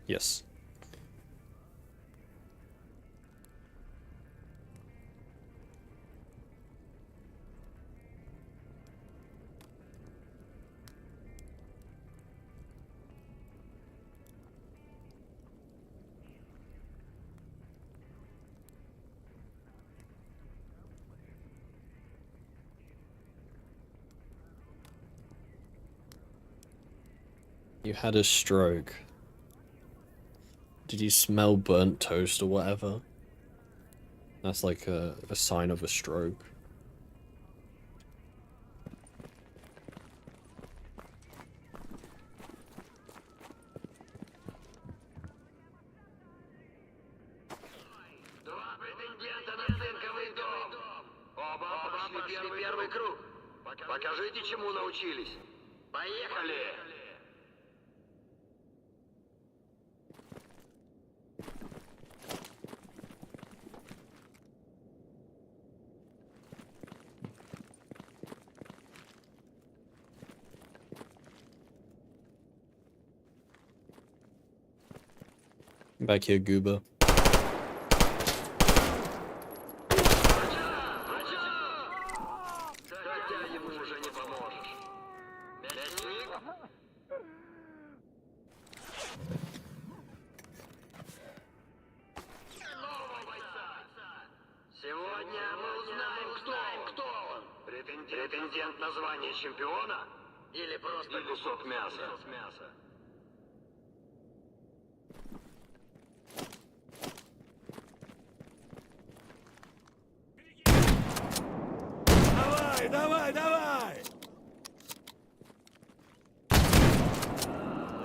Speaker 1: Yes. You had a stroke. Did you smell burnt toast or whatever? That's like a sign of a stroke.
Speaker 3: Первый круг. Покажите, чему научились. Поехали!
Speaker 1: Back here, Goober.
Speaker 3: Хотя ему уже не поможешь. Мясник? Нового бойца! Сегодня мы узнаем, кто он. Претендент на звание чемпиона? Или просто кусок мяса?
Speaker 2: Давай, давай, давай!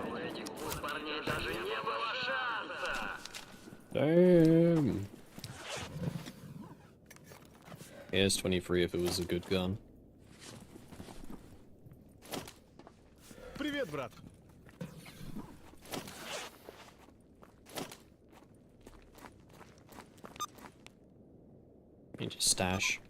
Speaker 3: У этих двух парней даже не было шанса.
Speaker 1: Damn. Here's 23 if it was a good gun.
Speaker 2: Привет, брат.
Speaker 1: You just stash.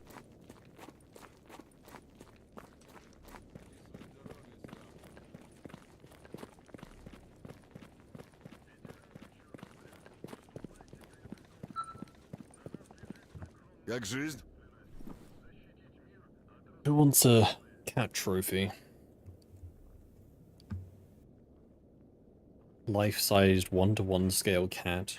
Speaker 4: Как жизнь?
Speaker 1: Who wants a cat trophy? Life-sized 1-to-1 scale cat.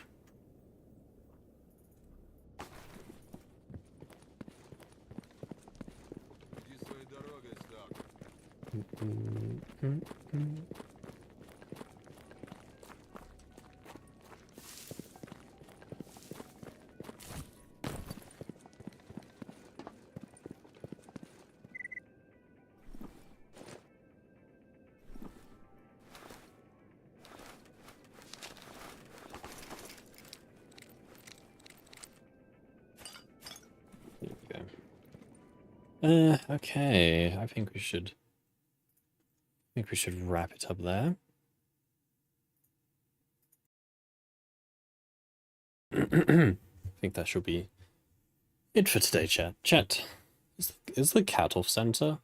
Speaker 4: Иди своей дорогой, Сталкер.
Speaker 1: There we go. Okay. I think we should wrap it up there. I think that should be it for today, chat. Chat, is the cat off center?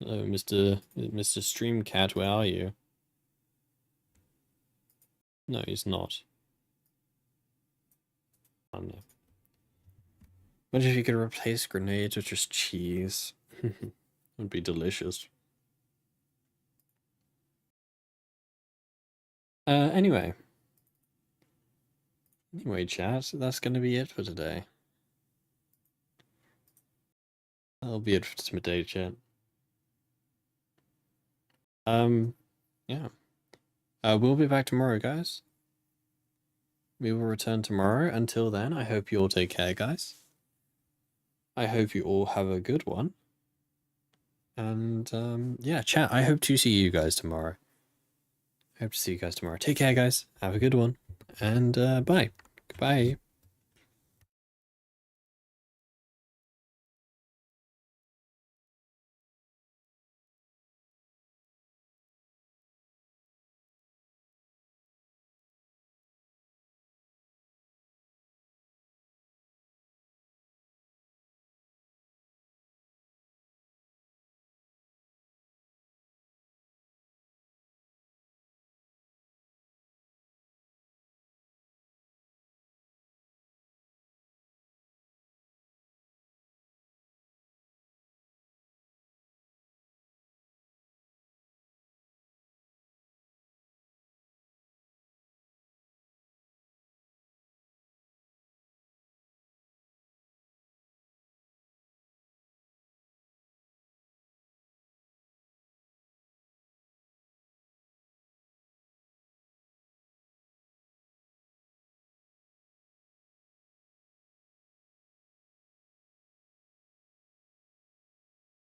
Speaker 1: Oh, Mr. Stream Cat, where are you? No, he's not. Oh no. Imagine if you could replace grenades with just cheese. Would be delicious. Anyway, chat, that's gonna be it for today. That'll be it for today, chat. Yeah. We'll be back tomorrow, guys. We will return tomorrow. Until then, I hope you all take care, guys. I hope you all have a good one. And, yeah, chat, I hope to see you guys tomorrow. Hope to see you guys tomorrow. Take care, guys. Have a good one. And, bye. Goodbye.